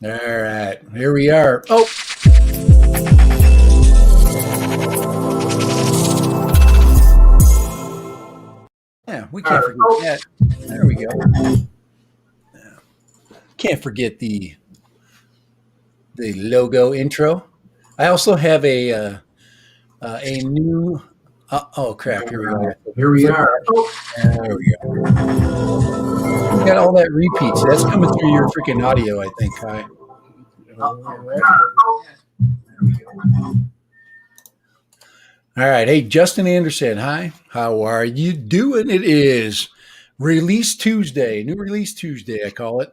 All right, here we are. Oh, yeah, we can't forget that. There we go. Can't forget the logo intro. I also have a new. Oh crap! Here we go. Here we are. There we go. We got all that repeats. That's coming through your freaking audio, I think. Hi. All right. Hey, Justin Anderson. Hi. How are you doing? It is Release Tuesday. New Release Tuesday, I call it.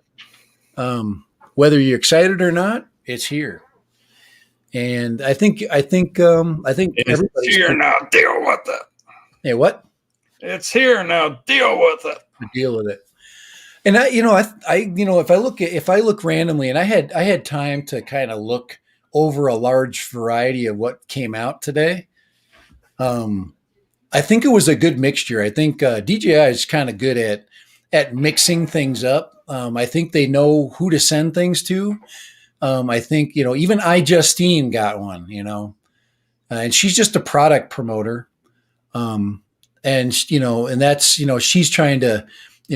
Whether you're excited or not, it's here. And I think it's here now. Deal with it. Hey, what? It's here now. Deal with it. Deal with it. And if I look randomly, and I had time to kind of look over a large variety of what came out today. I think it was a good mixture. I think DJI is kind of good at mixing things up. I think they know who to send things to. I think even iJustine got one. And she's just a product promoter. And that's she's trying to.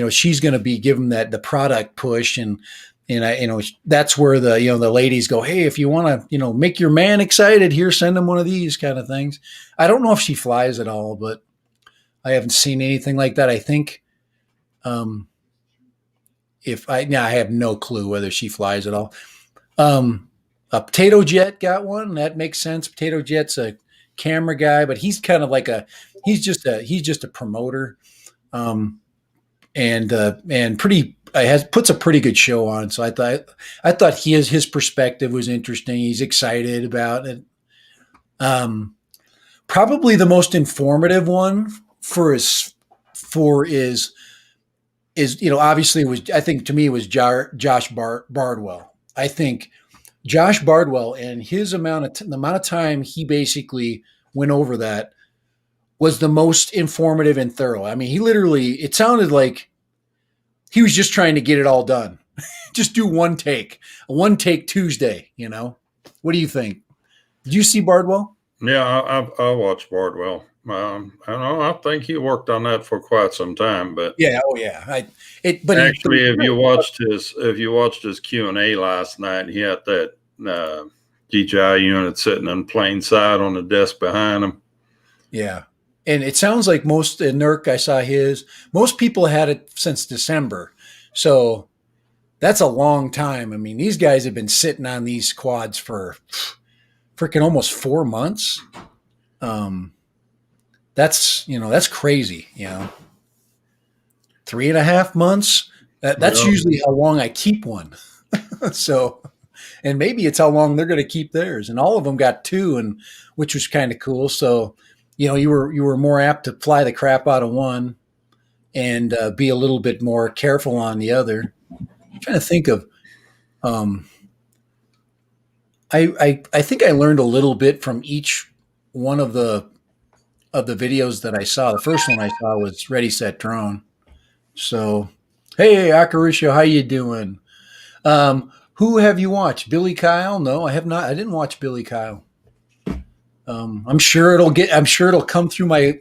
She's going to be given the product push, and that's where the ladies go, hey, if you want to make your man excited, here, send him one of these kind of things. I don't know if she flies at all, but I haven't seen anything like that. I think I have no clue whether she flies at all. A Potato Jet got one. That makes sense. Potato Jet's a camera guy, but he's kind of like he's just a promoter. And puts a pretty good show on. So I thought his perspective was interesting. He's excited about it. Probably the most informative one obviously I think to me was Josh Bardwell. I think Josh Bardwell and his the amount of time he basically went over that was the most informative and thorough. I mean, it sounded like he was just trying to get it all done. Just do a one take Tuesday, What do you think? Did you see Bardwell? Yeah, I watched Bardwell. I think he worked on that for quite some time, but yeah. Oh yeah. If you watched his Q&A last night, he had that DJI unit sitting in plain sight on the desk behind him. Yeah. And it sounds like Nurk, I saw most people had it since December. So that's a long time. I mean, these guys have been sitting on these quads for freaking almost 4 months. That's crazy, 3.5 months. That's usually how long I keep one. So, and maybe it's how long they're going to keep theirs. And all of them got 2, which was kind of cool. So, you were more apt to fly the crap out of one and be a little bit more careful on the other. I'm trying to think of, I think I learned a little bit from each one of the videos that I saw. The first one I saw was Ready, Set, Drone. So, hey, Akarusha, how you doing? Who have you watched? Billy Kyle? No, I have not. I didn't watch Billy Kyle. I'm sure it'll come through my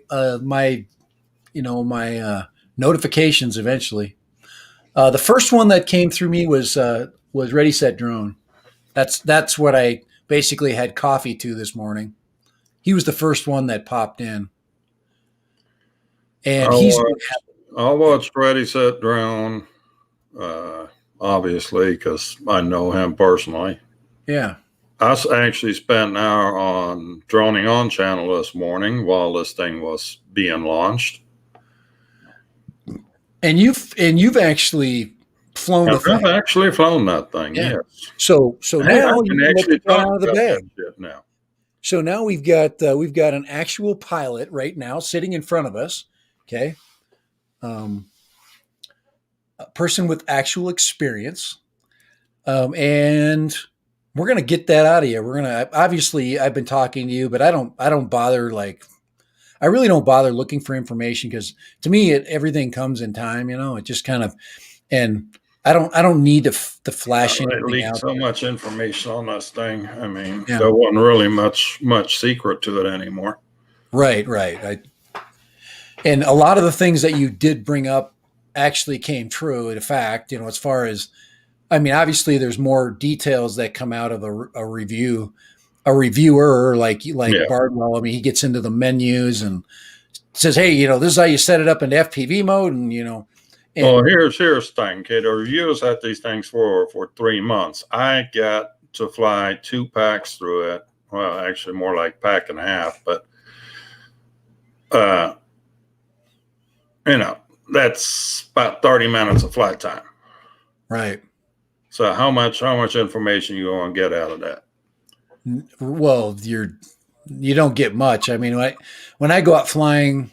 notifications eventually. The first one that came through me was Ready, Set, Drone. That's what I basically had coffee to this morning. He was the first one that popped in, and I watched Ready, Set, Drone, obviously because I know him personally. Yeah. I actually spent an hour on Droning On channel this morning while this thing was being launched. And you've actually flown the thing. I've actually flown that thing. Yeah. Yes. So now you can actually talk out of the bag now. So now we've got an actual pilot right now sitting in front of us. Okay. A person with actual experience, and we're going to get that out of you. We're going to, obviously I've been talking to you, but I don't bother, I really don't bother looking for information because to me, everything comes in time, it just kind of, and I don't need to flash They anything leaked out so there. much information on this thing. I mean, Yeah. there wasn't really much secret to it anymore. Right. And a lot of the things that you did bring up actually came true. In fact, as far as, I mean, obviously there's more details that come out of a reviewer like Yeah. Bardwell. I mean, he gets into the menus and says, hey, this is how you set it up into FPV mode. Well, And here's the thing, kid. The reviewers had these things for 3 months. I got to fly 2 packs through it. Well, actually, more like pack and a half, but uh, that's about 30 minutes of flight time. right. So how much information you going to get out of that? Well, you don't get much. I mean, when I go out flying,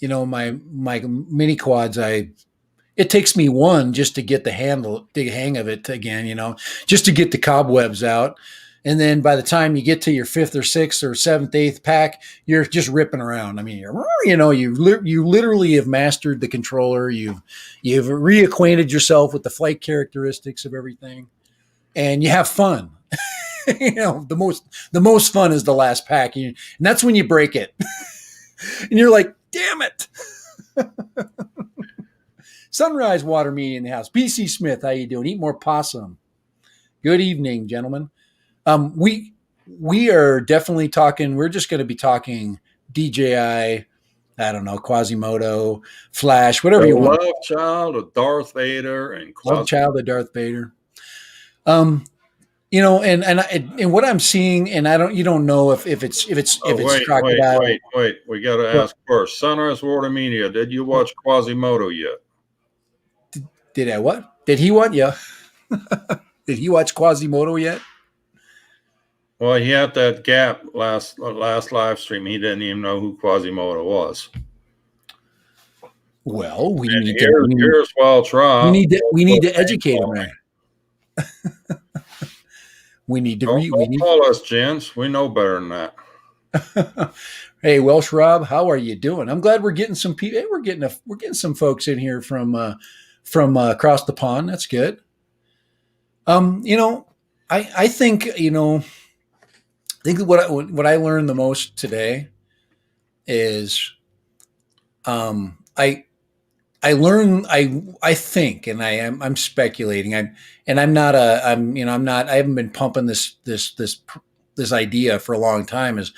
my mini quads, it takes me one just to get the hang of it again, just to get the cobwebs out. And then by the time you get to your 5th or 6th or 7th, 8th pack, you're just ripping around. I mean, you literally have mastered the controller. You've reacquainted yourself with the flight characteristics of everything, and you have fun. The most fun is the last pack, and that's when you break it, and you're like, damn it. Sunrise Water Media in the house. BC Smith, how you doing? Eat more possum. Good evening, gentlemen. We are definitely talking. We're just going to be talking DJI. I don't know, Quasimodo, Flash, whatever you want. Love child of Darth Vader and Love child of Darth Vader. And what I'm seeing, and you don't know if it's crocodile. Wait. We got to ask first. Sunrise Water Media. Did you watch Quasimodo yet? Did I what? Did he want you? Did he watch Quasimodo yet? Well, he had that gap last live stream. He didn't even know who Quasimodo was. Well, we need to educate him. Right? We need to don't call us gents. We know better than that. Hey, Welsh Rob, how are you doing? I'm glad we're getting some people. Hey, we're getting some folks in here from across the pond. That's good. I think what I learned the most today is I think, and I'm speculating. I haven't been pumping this idea for a long time. Is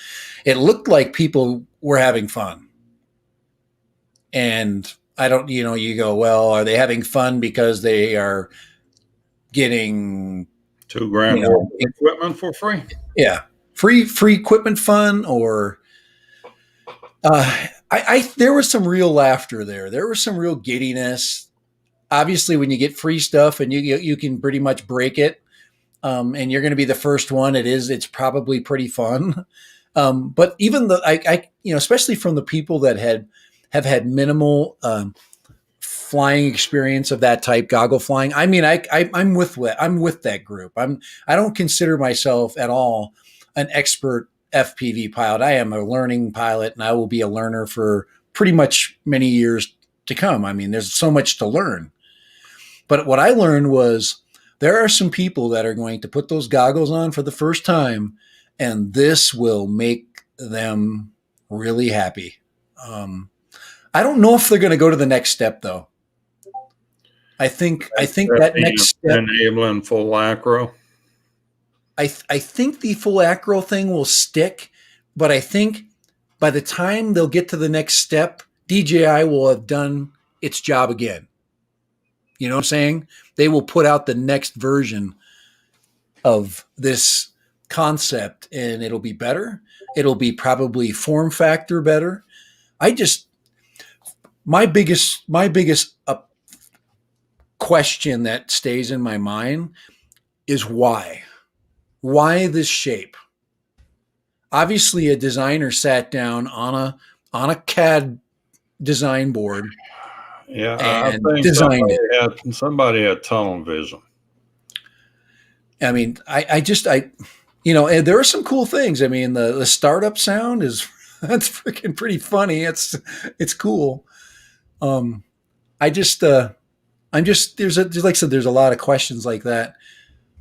it looked like people were having fun, and I don't, you go, well, are they having fun because they are getting $2,000 worth of equipment for free? Yeah, free equipment fun, or there was some real laughter there. There was some real giddiness. Obviously, when you get free stuff and you can pretty much break it, and you're going to be the first one, it's probably pretty fun. But even especially from the people that have had minimal flying experience of that type, goggle flying. I mean, I'm with that group. I don't consider myself at all an expert FPV pilot. I am a learning pilot, and I will be a learner for pretty much many years to come. I mean, there's so much to learn. But what I learned was there are some people that are going to put those goggles on for the first time, and this will make them really happy. I don't know if they're going to go to the next step, though. I think that next step, enabling full acro. I think the full acro thing will stick, but I think by the time they'll get to the next step, DJI will have done its job again. You know what I'm saying? They will put out the next version of this concept, and it'll be better. It'll be probably form factor better. My biggest question that stays in my mind is why? Why this shape? Obviously, a designer sat down on a CAD design board. Yeah, and I think designed it. Somebody had tunnel vision. I mean, there are some cool things. I mean, the startup sound that's freaking pretty funny. It's cool. I I'm just there's like I said, there's a lot of questions like that,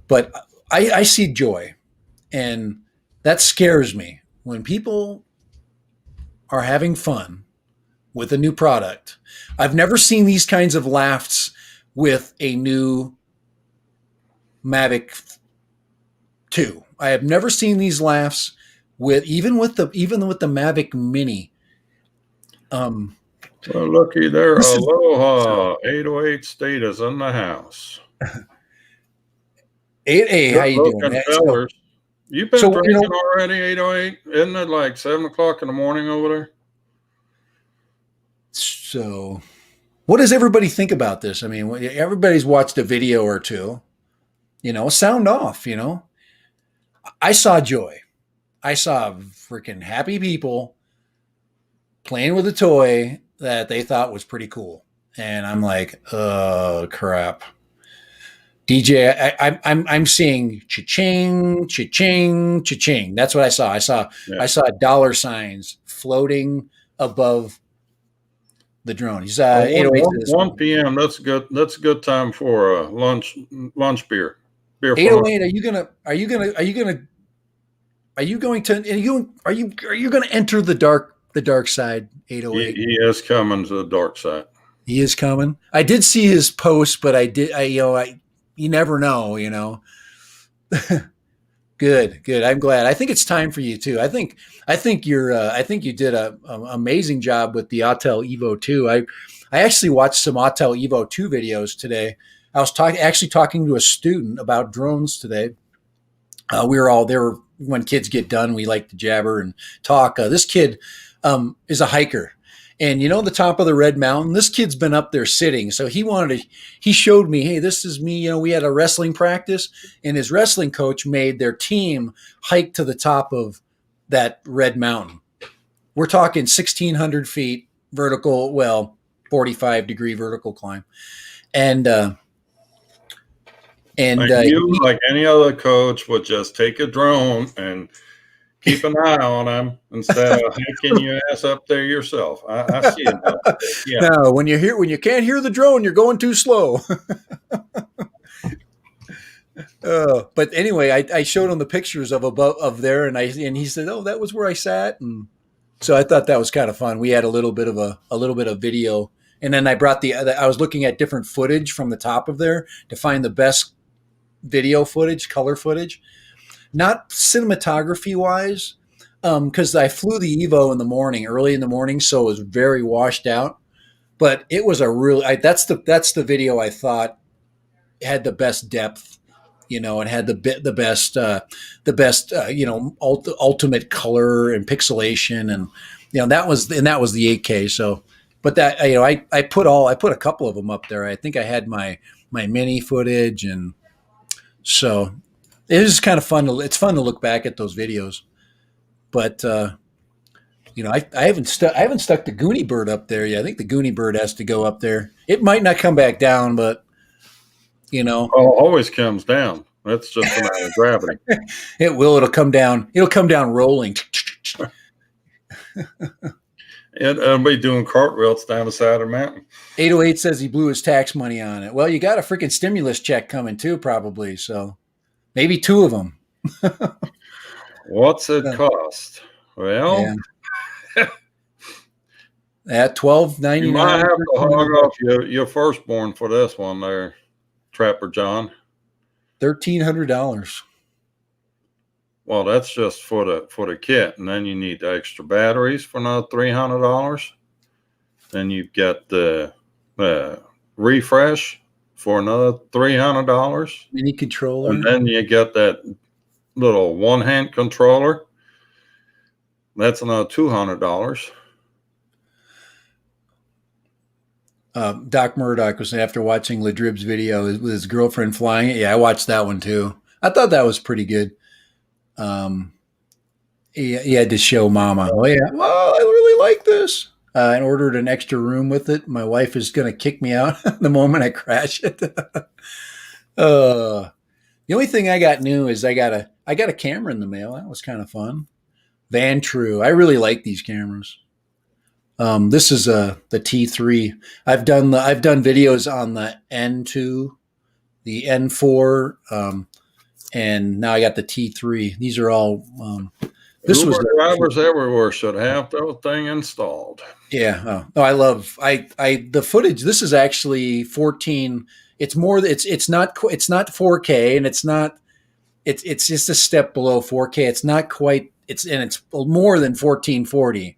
but I see joy, and that scares me when people are having fun with a new product. I've never seen these kinds of laughs with a new Mavic 2. I have never seen these laughs with even with the Mavic Mini. Well, looky there, This is aloha, 808 status in the house. hey, how Good you doing? looking fellers. You've been So drinking already, 808? Isn't it like 7 o'clock in the morning over there? So what does everybody think about this? I mean, everybody's watched a video or two. Sound off. I saw joy. I saw freaking happy people playing with a toy that they thought was pretty cool, and I'm like, oh crap. DJ, I'm seeing cha-ching, cha-ching, cha-ching. That's what I saw. I saw dollar signs floating above the drone. He's 808 1 p.m. That's good. That's a good time for lunch beer. 808. Are you going to enter the dark side? 808. He is coming to the dark side. He is coming. I did see his post, but you never know. Good. I'm glad. I think it's time for you too. I think you did a amazing job with the Autel Evo 2. I actually watched some Autel Evo 2 videos today. I was talking to a student about drones today. We were all there when kids get done. We like to jabber and talk. This kid is a hiker. And the top of the Red Mountain, this kid's been up there sitting. So he showed me, hey, this is me. We had a wrestling practice, and his wrestling coach made their team hike to the top of that Red Mountain. We're talking 1,600 feet vertical, 45-degree vertical climb. And you, like any other coach, would just take a drone and keep an eye on them instead of hiking your ass up there yourself. I see it. Yeah. No, when you can't hear the drone, you're going too slow. But anyway, I showed him the pictures of there, and he said, "Oh, that was where I sat." And so I thought that was kind of fun. We had a little bit of video, and then I brought I was looking at different footage from the top of there to find the best video footage, color footage. Not cinematography wise, because I flew the Evo early in the morning, so it was very washed out. But it was that's the video I thought had the best depth, and had the best ultimate color and pixelation, and that was the 8K. So, but that I put a couple of them up there. I think I had my mini footage, and so. It is kind of fun. It's fun to look back at those videos, but I haven't stuck the Goonie bird up there yet. I think the Goonie bird has to go up there. It might not come back down, but always comes down. That's just a matter of gravity. It will. It'll come down. It'll come down rolling. It'll be doing cartwheels down the side of the mountain. 808 says he blew his tax money on it. Well, you got a freaking stimulus check coming too, probably. So. Maybe two of them. What's it cost? Well, at $12.99. You might have to hog off your firstborn for this one there, Trapper John. $1,300. Well, that's just for the kit, and then you need the extra batteries for another $300. Then you've got the refresh for another $300. Mini controller. And then you get that little one-hand controller. That's another $200. Doc Murdoch was after watching Ladrib's video with his girlfriend flying it. Yeah, I watched that one too. I thought that was pretty good. He had to show Mama. Oh yeah, well, I really like this. And ordered an extra room with it. My wife is going to kick me out the moment I crash it. The only thing I got new is I got a camera in the mail. That was kind of fun. Van True. I really like these cameras. This is the T3. I've done videos on the N2, the N4, and now I got the T3. These are all. This was Uber drivers everywhere should have that thing installed. yeah. Oh, I love the footage. This is actually 14. It's more. It's not 4K, and it's just a step below 4K. It's not quite. It's more than 1440.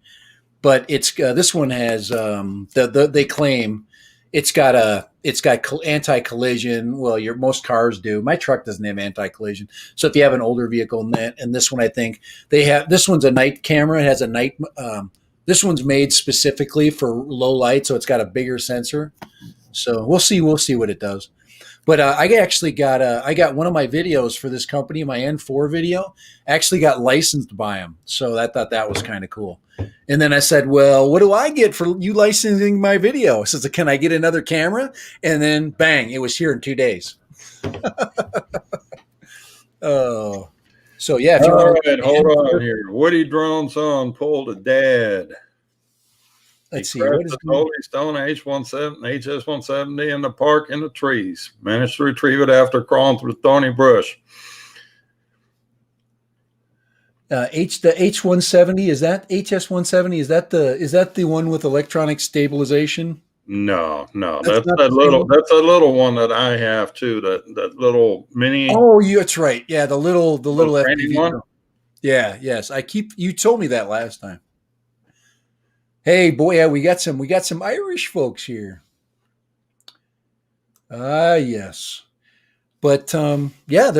But it's this one has they claim it's got anti-collision. Well, most cars do. My truck doesn't have anti-collision. So if you have an older vehicle, and this one, I think they have. This one's a night camera. It has a night. This one's made specifically for low light, so it's got a bigger sensor. So we'll see. We'll see what it does. But I actually got I got one of my videos for this company, my N4 video, actually got licensed by them. So I thought that was kind of cool. And then I said, well, what do I get for you licensing my video? I says, can I get another camera? And then bang, it was here in 2 days. Oh, so yeah. If you All right, hold on here. Woody Drone's on pull to dad. Let's see. What is Holy Stone HS-170 in the park in the trees. Managed to retrieve it after crawling through thorny brush. The H170, is that HS170? Is that the one with electronic stabilization? No, that's a little one that I have too. That little mini. Oh, that's right. Yeah, the little FPV one. Yeah, yes. You told me that last time. Hey, boy, yeah, we got some Irish folks here. Yes, but yeah,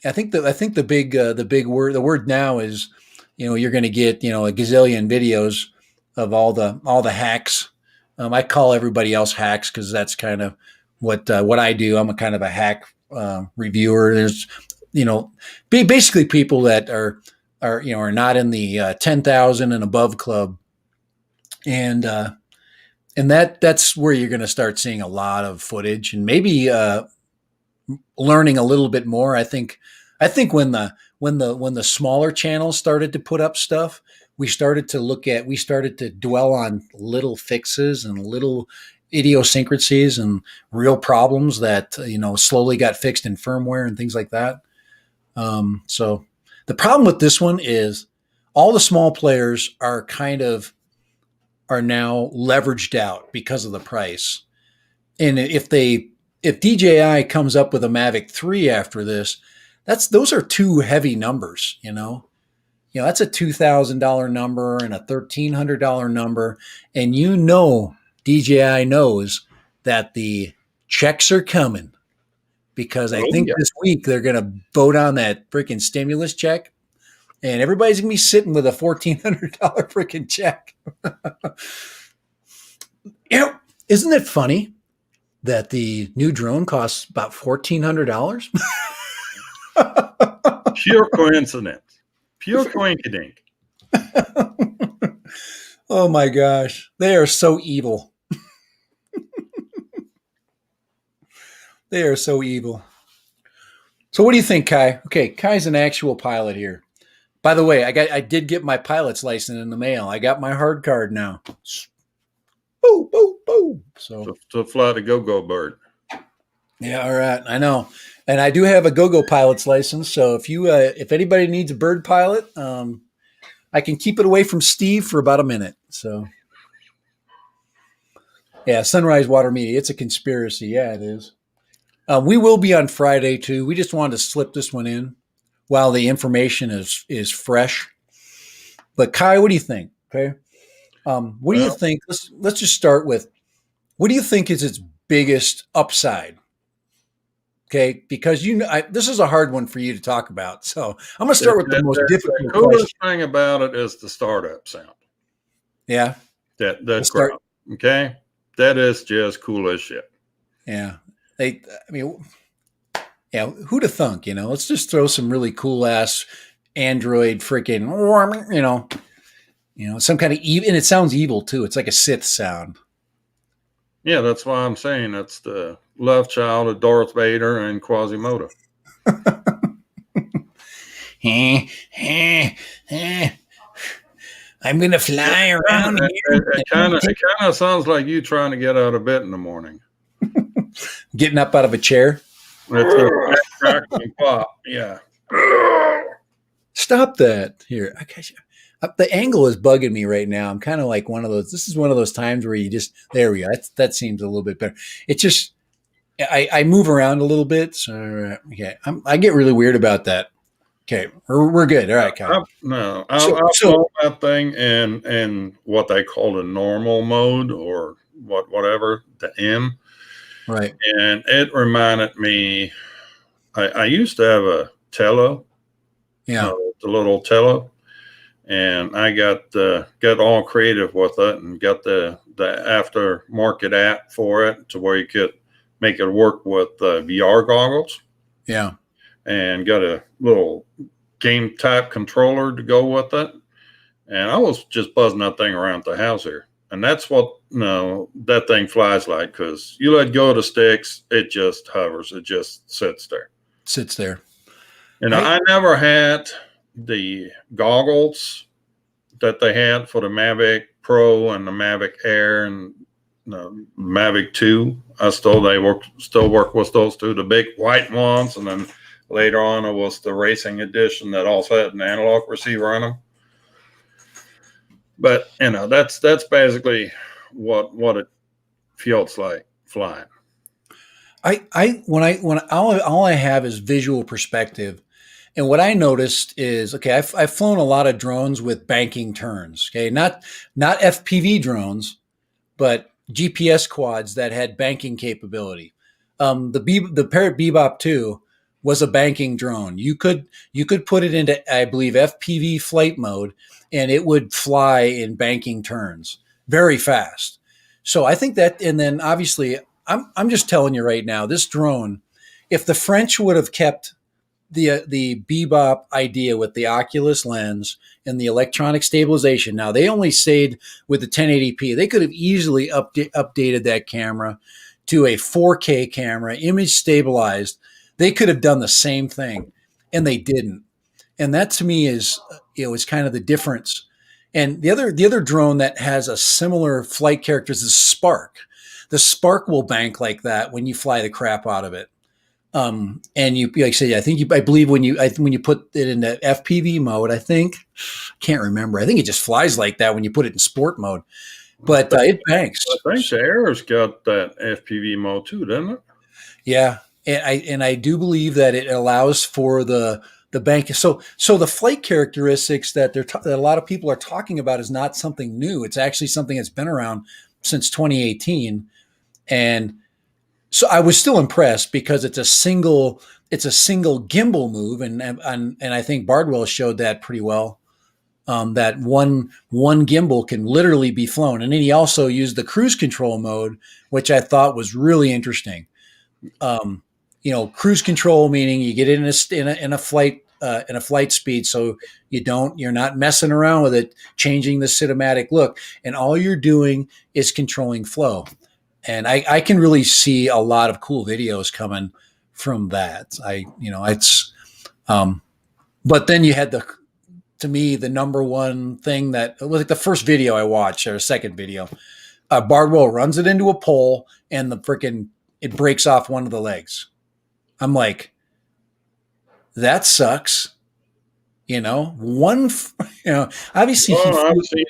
I think the word now is, you're going to get, a gazillion videos of all the hacks. I call everybody else hacks because that's kind of what I do. I'm a kind of a hack reviewer. There's, basically people that are not in the 10,000 and above club, and that's where you're going to start seeing a lot of footage and maybe learning a little bit more. I think when the smaller channels started to put up stuff, we started to dwell on little fixes and little idiosyncrasies and real problems that slowly got fixed in firmware and things like that. So the problem with this one is all the small players are now leveraged out because of the price. And if DJI comes up with a Mavic 3 after this, those are two heavy numbers, that's a $2,000 number and a $1,300 number. And DJI knows that the checks are coming, because I think this week they're going to vote on that freaking stimulus check, and everybody's going to be sitting with a $1,400 freaking check. Isn't it funny that the new drone costs about $1,400? Pure coincidence. Pure coinkydink. Oh my gosh. They are so evil. They are so evil. So what do you think, Kai? Okay, Kai's an actual pilot here. By the way, I did get my pilot's license in the mail. I got my hard card now. Boom, boom, boom. So to fly the go-go bird. Yeah, all right. I know. And I do have a go-go pilot's license. So if anybody needs a bird pilot, I can keep it away from Steve for about a minute. So yeah, Sunrise Water Media. It's a conspiracy. Yeah, it is. We will be on Friday too. We just wanted to slip this one in while the information is fresh. But Kai, what do you think? Okay. What do you think? Let's just start with, what do you think is its biggest upside? Okay, because this is a hard one for you to talk about. So I'm going to start with the most difficult question. The coolest thing about it is the startup sound. Yeah. That's great. Okay. That is just cool as shit. Yeah. Who'd have thunk, let's just throw some really cool ass Android freaking, some kind of evil, and it sounds evil too. It's like a Sith sound. Yeah, that's why I'm saying it's the love child of Darth Vader and Quasimodo. I'm gonna fly around here. It kind of sounds like you trying to get out of bed in the morning. Getting up out of a chair. It's a crack and pop. Yeah. Stop that. Here. The angle is bugging me right now. I'm kind of like one of those. This is one of those times where you just, there we go. That seems a little bit better. It's just, I move around a little bit. So, okay. I get really weird about that. Okay. We're good. All right, Kyle. I've flown that thing in what they call a normal mode or whatever, the M. Right. And it reminded me, I used to have a Tello. Yeah. The little Tello. And I got all creative with it and got the aftermarket app for it to where you could make it work with VR goggles. Yeah. And got a little game type controller to go with it. And I was just buzzing that thing around the house here. And that's what that thing flies like, because you let go of the sticks, it just hovers. It just sits there. I never had the goggles that they had for the Mavic Pro and the Mavic Air and the Mavic 2. Still work with those two, the big white ones, and then later on it was the racing edition that also had an analog receiver in them. But that's basically what it feels like flying. When all I have is visual perspective. And what I noticed is, okay, I've flown a lot of drones with banking turns. Okay, not FPV drones, but GPS quads that had banking capability. The Parrot Bebop 2 was a banking drone. You could put it into, I believe, FPV flight mode, and it would fly in banking turns very fast. So I think that, and then obviously, I'm just telling you right now, this drone, if the French would have kept the Bebop idea with the Oculus lens and the electronic stabilization. Now they only stayed with the 1080p. They could have easily updated that camera to a 4K camera, image stabilized. They could have done the same thing, and they didn't. And that to me is kind of the difference. And the other drone that has a similar flight characteristics is Spark. The Spark will bank like that when you fly the crap out of it. And you, like I say, I believe when you put it into FPV mode, I can't remember. I think it just flies like that when you put it in sport mode, but it banks. I think the Air's got that FPV mode too, doesn't it? Yeah. And I do believe that it allows for the bank. So the flight characteristics that a lot of people are talking about is not something new. It's actually something that's been around since 2018. And so I was still impressed because it's a single gimbal move, and I think Bardwell showed that pretty well. That one gimbal can literally be flown, and then he also used the cruise control mode, which I thought was really interesting. Cruise control meaning you get in a flight speed, so you're not messing around with it, changing the cinematic look, and all you're doing is controlling flow. And I can really see a lot of cool videos coming from that. But then you had to me, the number one thing that was like the first video I watched or second video, Bardwell runs it into a pole and it breaks off one of the legs. I'm like, that sucks. Obviously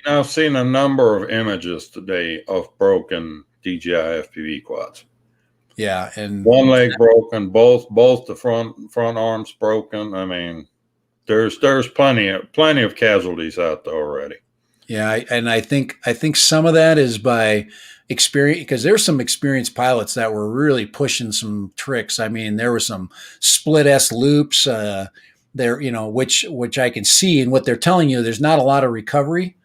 I've seen a number of images today of broken DJI FPV quads. Yeah, and one leg broken, both the front arms broken. I mean, there's plenty of casualties out there already. Yeah, and I think some of that is by experience, because there's some experienced pilots that were really pushing some tricks. I mean, there were some split S loops there, which I can see, and what they're telling you, there's not a lot of recovery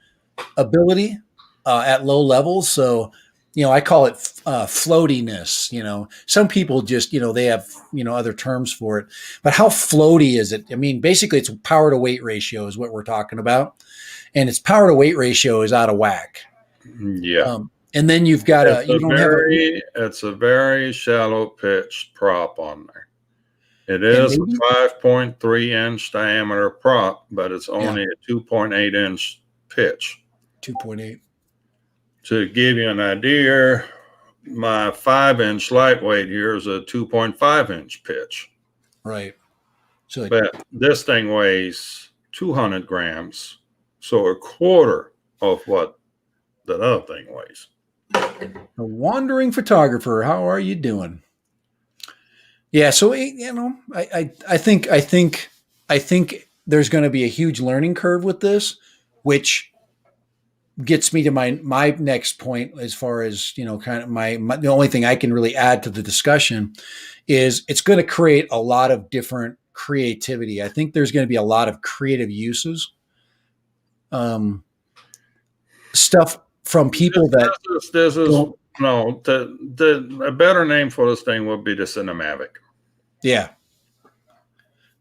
ability at low levels, so. I call it floatiness. Some people just, they have, other terms for it. But how floaty is it? I mean, basically, it's power to weight ratio is what we're talking about. And its power to weight ratio is out of whack. Yeah. And then you've got it's a very shallow pitched prop on there. It is a 5.3 inch diameter prop, but it's only a 2.8 inch pitch. 2.8. To give you an idea, my 5-inch lightweight here is a 2.5-inch pitch. Right. So But this thing weighs 200 grams, so a quarter of what that other thing weighs. a wandering photographer, how are you doing? Yeah, so I think there's going to be a huge learning curve with this, which gets me to my next point as far as kind of my the only thing I can really add to the discussion is it's going to create a lot of different creativity. I think there's going to be a lot of creative uses, um, stuff from people that This is don't. no, a better name for this thing would be the Cinematic. Yeah,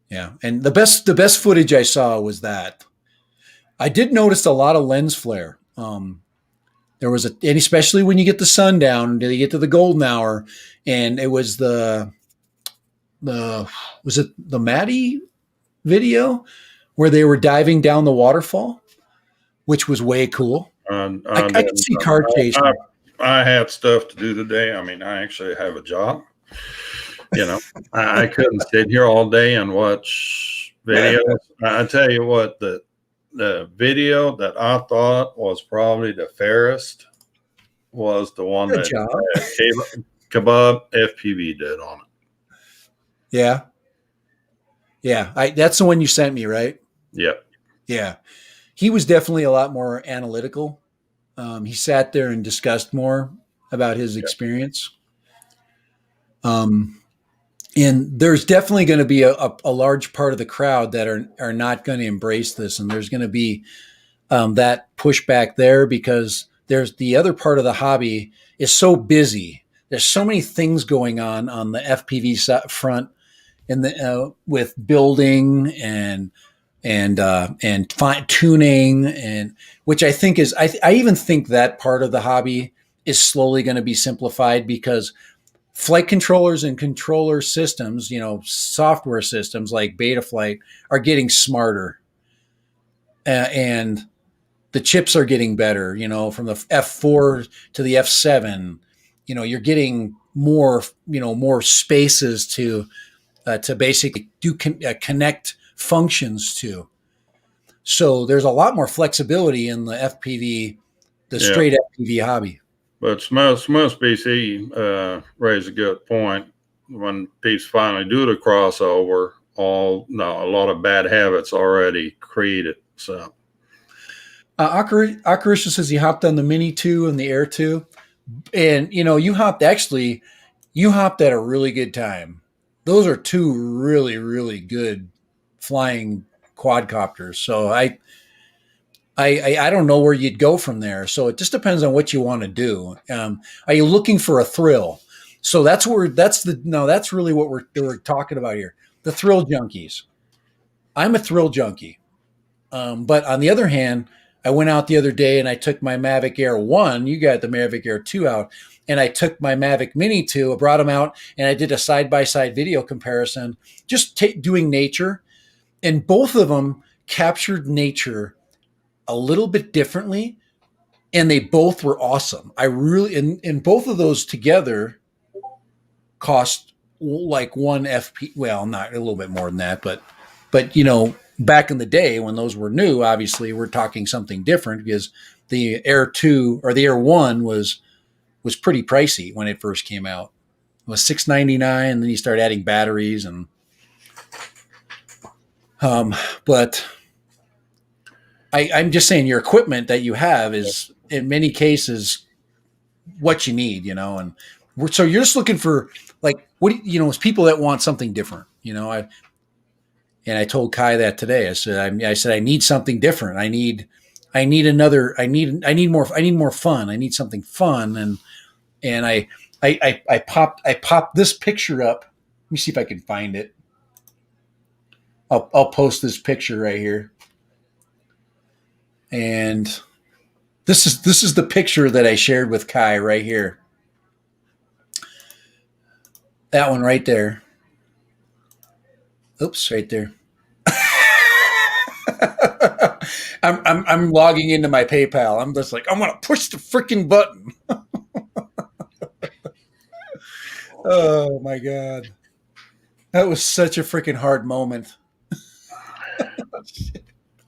yeah, and the best footage I saw was that. I did notice a lot of lens flare. There was and especially when you get the sundown, until you get to the golden hour, and it was the was it the Maddie video where they were diving down the waterfall, which was way cool. I could see car chasing. I had stuff to do today. I mean, I actually have a job. I couldn't sit here all day and watch videos. I tell you what, the video that I thought was probably the fairest was the one Good that job. Kebab FPV did on it. Yeah, yeah. That's the one you sent me, right? Yep. Yeah. He was definitely a lot more analytical. He sat there and discussed more about his experience. Um, and there's definitely going to be a large part of the crowd that are not going to embrace this, and there's going to be that pushback there because there's the other part of the hobby is so busy. There's so many things going on the FPV front, in the with building and fine tuning, and which I think is I even think that part of the hobby is slowly going to be simplified because flight controllers and controller systems, software systems like Betaflight are getting smarter, and the chips are getting better. From the F4 to the F7, you're getting more spaces to basically connect functions to. So there's a lot more flexibility in the FPV, the Yeah. straight FPV hobby. But Smith BC raised a good point. When people finally do the crossover, a lot of bad habits already created. So Akarisha says he hopped on the Mini 2 and the Air 2. And, you hopped at a really good time. Those are two really, really good flying quadcopters. So I don't know where you'd go from there. So it just depends on what you want to do. Are you looking for a thrill? So that's really what we're talking about here. The thrill junkies. I'm a thrill junkie. But on the other hand, I went out the other day and I took my Mavic Air 1. You got the Mavic Air 2 out. And I took my Mavic Mini 2, I brought them out, and I did a side-by-side video comparison, just doing nature. And both of them captured nature a little bit differently, and they both were awesome. I really, and both of those together cost like one FP. Well, not a little bit more than that, but back in the day when those were new, obviously we're talking something different because the Air 2 or the Air 1 was pretty pricey when it first came out. It was $699, and then you start adding batteries and but I'm just saying your equipment that you have is in many cases what you need, and so you're just looking for like it's people that want something different, I told Kai that today. I said I need something different. I need more fun. I need something fun, and I popped this picture up. Let me see if I can find it. I'll post this picture right here. And this is the picture that I shared with Kai right here. That one right there. Oops, right there. I'm logging into my PayPal. I'm just like, I'm gonna push the freaking button. Oh my god, that was such a freaking hard moment.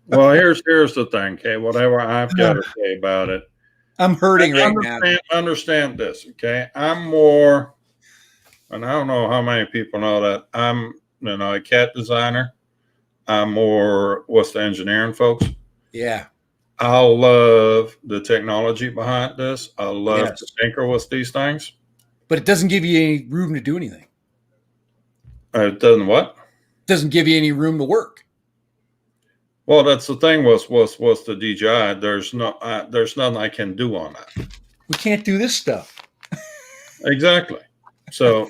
Well, here's the thing, okay? Whatever I've got to say about it. I'm hurting right now. Understand this, okay? I'm more, and I don't know how many people know that I'm, a cat designer. I'm more, what's the engineering folks? Yeah. I love the technology behind this. I love to Yes. tinker with these things. But it doesn't give you any room to do anything. It doesn't what? It doesn't give you any room to work. Well, that's the thing was the DJI. There's nothing I can do on that. We can't do this stuff. Exactly. So,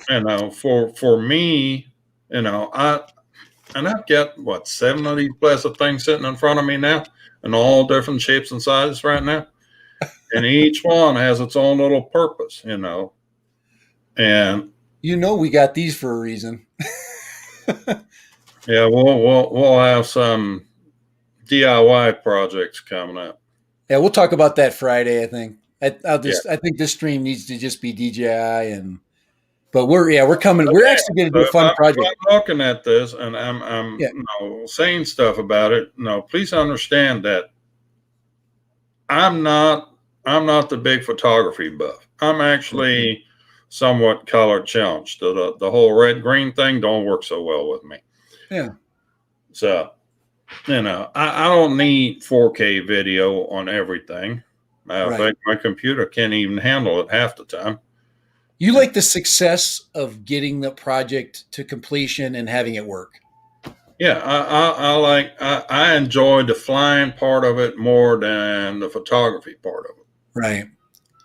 for me, I've got what 7 of these blessed things sitting in front of me now, in all different shapes and sizes right now, and each one has its own little purpose, and we got these for a reason. yeah, we'll have some DIY projects coming up. Yeah, we'll talk about that Friday. I think. I think this stream needs to just be DJI but we're coming. Okay. We're actually going to do a fun project. I'm looking at this and I'm saying stuff about it. No, please understand that I'm not the big photography buff. I'm actually somewhat color challenged. The whole red green thing don't work so well with me. Yeah. So, I don't need 4K video on everything. Matter of fact, my computer can't even handle it half the time. You like the success of getting the project to completion and having it work. Yeah, I enjoy the flying part of it more than the photography part of it. Right.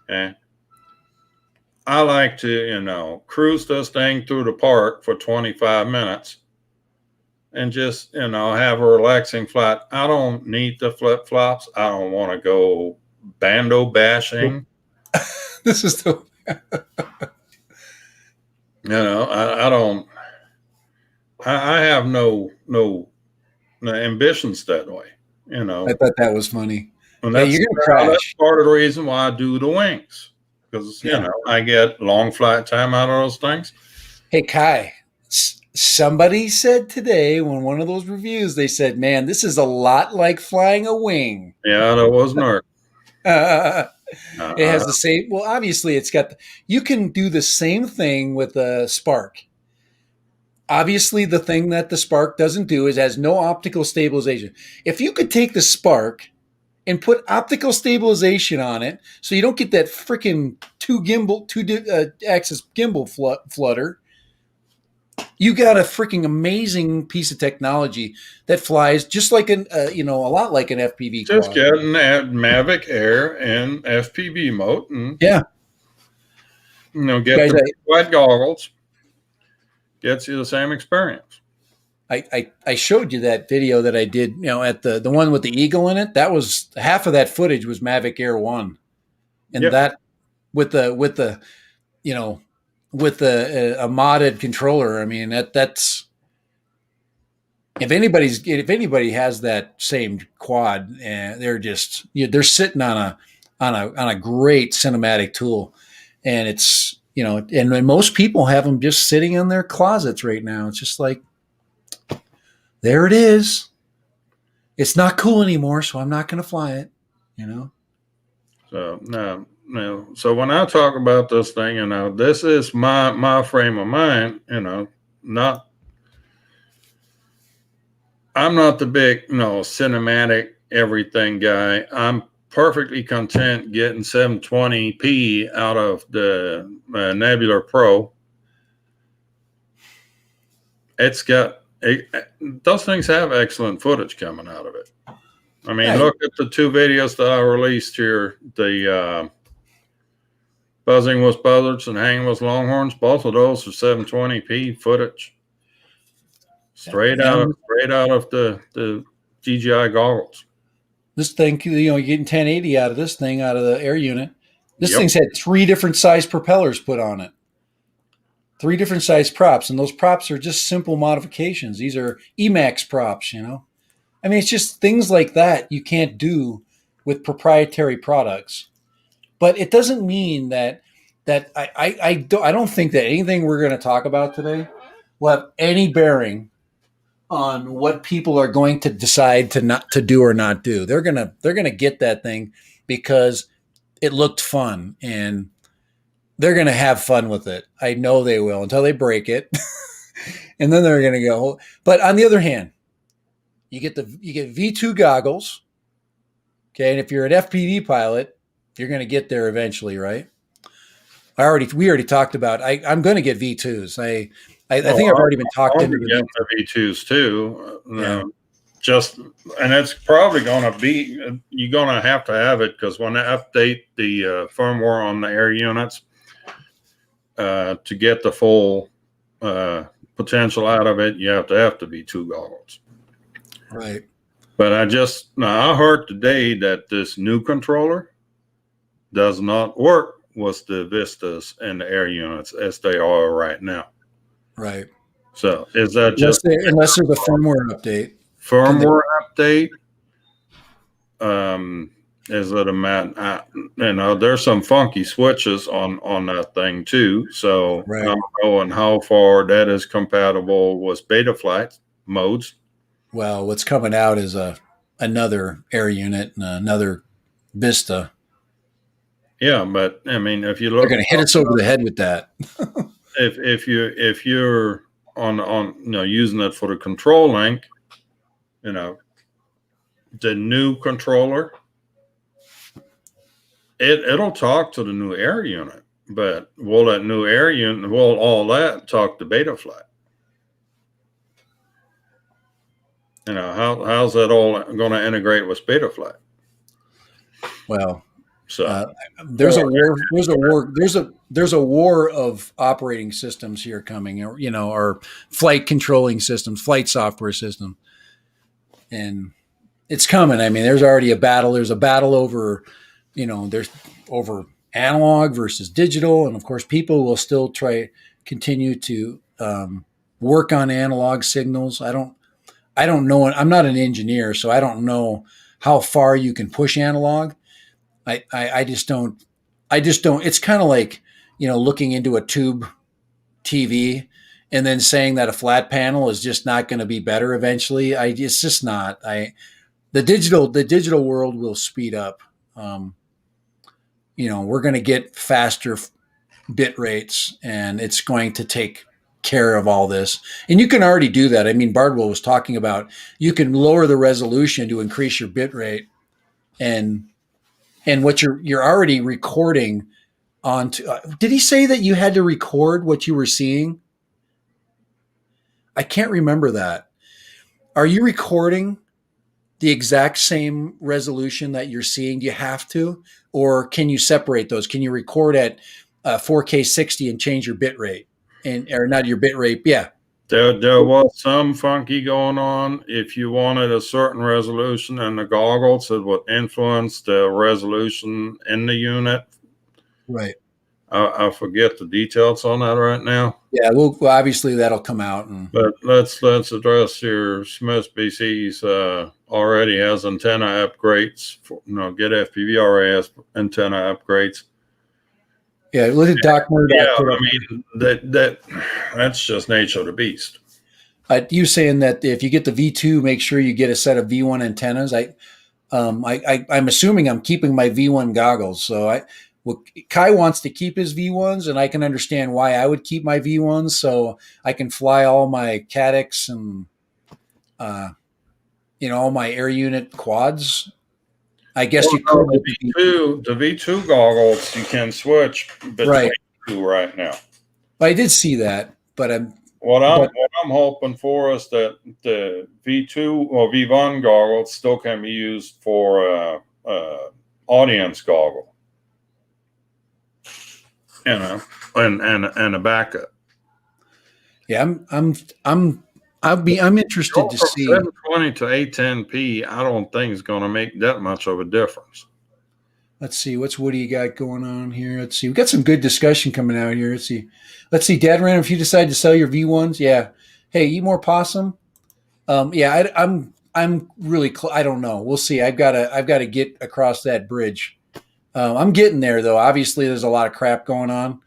Okay. I like to, cruise this thing through the park for 25 minutes and just, have a relaxing flight. I don't need the flip flops. I don't want to go bando bashing. This is the I don't. I have no ambitions that way. I thought that was funny. And that's part of the reason why I do the wings, because I get long flight time out of those things. Hey Kai, somebody said today when one of those reviews, they said, "Man, this is a lot like flying a wing." Yeah, that wasn't her. It has the same. Well, obviously, you can do the same thing with a Spark. Obviously, the thing that the Spark doesn't do is has no optical stabilization. If you could take the Spark and put optical stabilization on it, so you don't get that freaking two axis gimbal flutter, you got a freaking amazing piece of technology that flies just like a lot like an FPV. Just getting that Mavic Air and FPV mode, and get the white goggles. Gets you the same experience. I showed you that video that I did, at the one with the eagle in it. That was half of that footage was Mavic Air 1, and that with the a modded controller. I mean that's if anybody has that same quad, they're just they're sitting on a great cinematic tool, and it's and most people have them just sitting in their closets right now. It's just like, there it is. It's not cool anymore, so I'm not going to fly it. So no. So when I talk about this thing, this is my frame of mind. I'm not the big cinematic everything guy. I'm perfectly content getting 720p out of the Nebula Pro. Those things have excellent footage coming out of it. I mean, look at the 2 videos that I released here. The buzzing with buzzards and hanging with longhorns. Both of those are 720p footage, straight out of the DJI goggles. This thing, you're getting 1080 out of this thing, out of the air unit. This thing's had 3 different size propellers put on it. 3 different size props, and those props are just simple modifications. These are Emax props, I I mean, it's just things like that you can't do with proprietary products. But it doesn't mean I don't think that anything we're going to talk about today will have any bearing on what people are going to decide to not to do or not do. They're gonna get that thing because it looked fun, and they're gonna have fun with it. I know they will until they break it, and then they're gonna go. But on the other hand, you get V2 goggles. Okay, and if you're an FPV pilot, you're gonna get there eventually, right? We already talked about. I'm going to get V2s. I think I've already been talked into the getting the V2s too. Yeah. And it's probably going to be, you're going to have it because when they update the firmware on the air units to get the full potential out of it, you have the V2 goggles. Right. But I heard today that this new controller does not work with the Vistas and the air units as they are right now. Right. So is that unless there's a firmware update? Firmware update? Is it a matter? There's some funky switches on that thing too. So right. I don't know and how far that is compatible with beta flight modes. Well, what's coming out is another air unit and another Vista. Yeah, but I mean, if you look, they're going to hit us over the head with that. if you're on using it for the control link, the new controller, it'll talk to the new air unit, but will all that talk to beta flight? How's that all going to integrate with beta flight? Well, so there's a war of operating systems here coming, or flight controlling systems, flight software system, and it's coming. I mean, there's already a battle. There's a battle over, there's over analog versus digital, and of course, people will still continue to work on analog signals. I don't know. I'm not an engineer, so I don't know how far you can push analog. I just don't. It's kind of like, looking into a tube TV and then saying that a flat panel is just not going to be better eventually. It's just not. The digital world will speed up. We're going to get faster bit rates, and it's going to take care of all this. And you can already do that. I mean, Bardwell was talking about you can lower the resolution to increase your bit rate, and what you're already recording onto. Did he say that you had to record what you were seeing? I can't remember that. Are you recording the exact same resolution that you're seeing? Do you have to, or can you separate those? Can you record at 4K 60 and change your bit rate, or not your bit rate? Yeah. There was some funky going on. If you wanted a certain resolution in the goggles, it would influence the resolution in the unit. Right. I forget the details on that right now. Yeah, well obviously that'll come out. But let's address your Smith BC's already has antenna upgrades. Get FPV already has antenna upgrades. Yeah, look at Doc Murdoch. Yeah, I mean that's just nature of the beast. You saying that if you get the V2, make sure you get a set of V1 antennas. I'm assuming I'm keeping my V1 goggles. So Kai wants to keep his V1s, and I can understand why I would keep my V1s, so I can fly all my Cadix and all my air unit quads. I guess you could. The V2 goggles you can switch between two right now. I did see that, but what I'm hoping for is that the V2 or V1 goggles still can be used for audience goggle, and a backup. Yeah, I'm interested to see 720 to 810p. I don't think it's going to make that much of a difference. Let's see, what's Woody got going on here? Let's see, we got some good discussion coming out here. Let's see, Dad Random, if you decide to sell your V1s, yeah. Hey, eat more possum. Yeah, I'm really I don't know. We'll see. I've got to get across that bridge. I'm getting there though. Obviously, there's a lot of crap going on.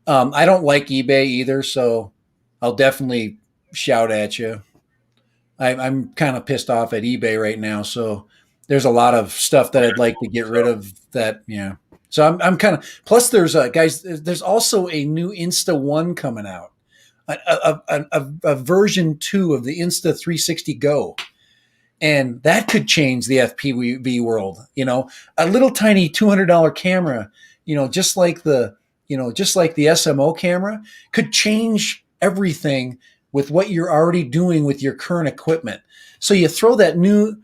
I don't like eBay either, so I'll definitely shout at you. I'm kind of pissed off at eBay right now, so there's a lot of stuff that I'd like to get rid of. That yeah. So I'm kind of. Plus, there's guys. There's also a new Insta One coming out, a version 2 of the Insta 360 Go, and that could change the FPV world. A little tiny $200 camera, just like the SMO camera, could change everything with what you're already doing with your current equipment. So you throw that new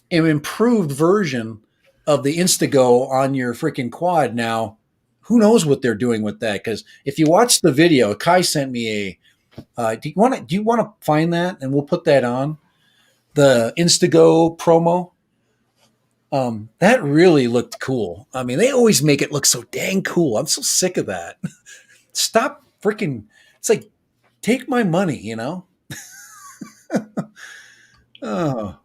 improved version of the Instago on your freaking quad now. Who knows what they're doing with that? Because if you watch the video, Kai sent me do you want to find that and we'll put that on the Instago promo? That really looked cool. I mean, they always make it look so dang cool. I'm so sick of that. Stop freaking. It's like, take my money. Oh,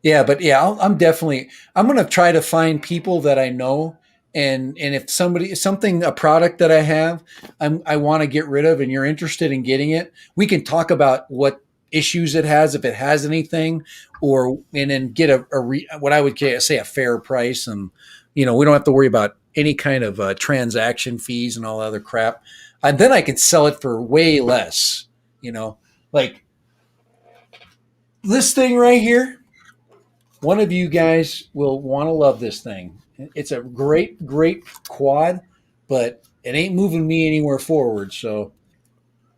yeah, but yeah, I'm going to try to find people that I know. And if a product that I have, I want to get rid of and you're interested in getting it, we can talk about what issues it has, if it has anything, and then get what I would say a fair price. And, we don't have to worry about any kind of transaction fees and all other crap. And then I can sell it for way less, like this thing right here. One of you guys will want to love this thing. It's a great, great quad, but it ain't moving me anywhere forward. So,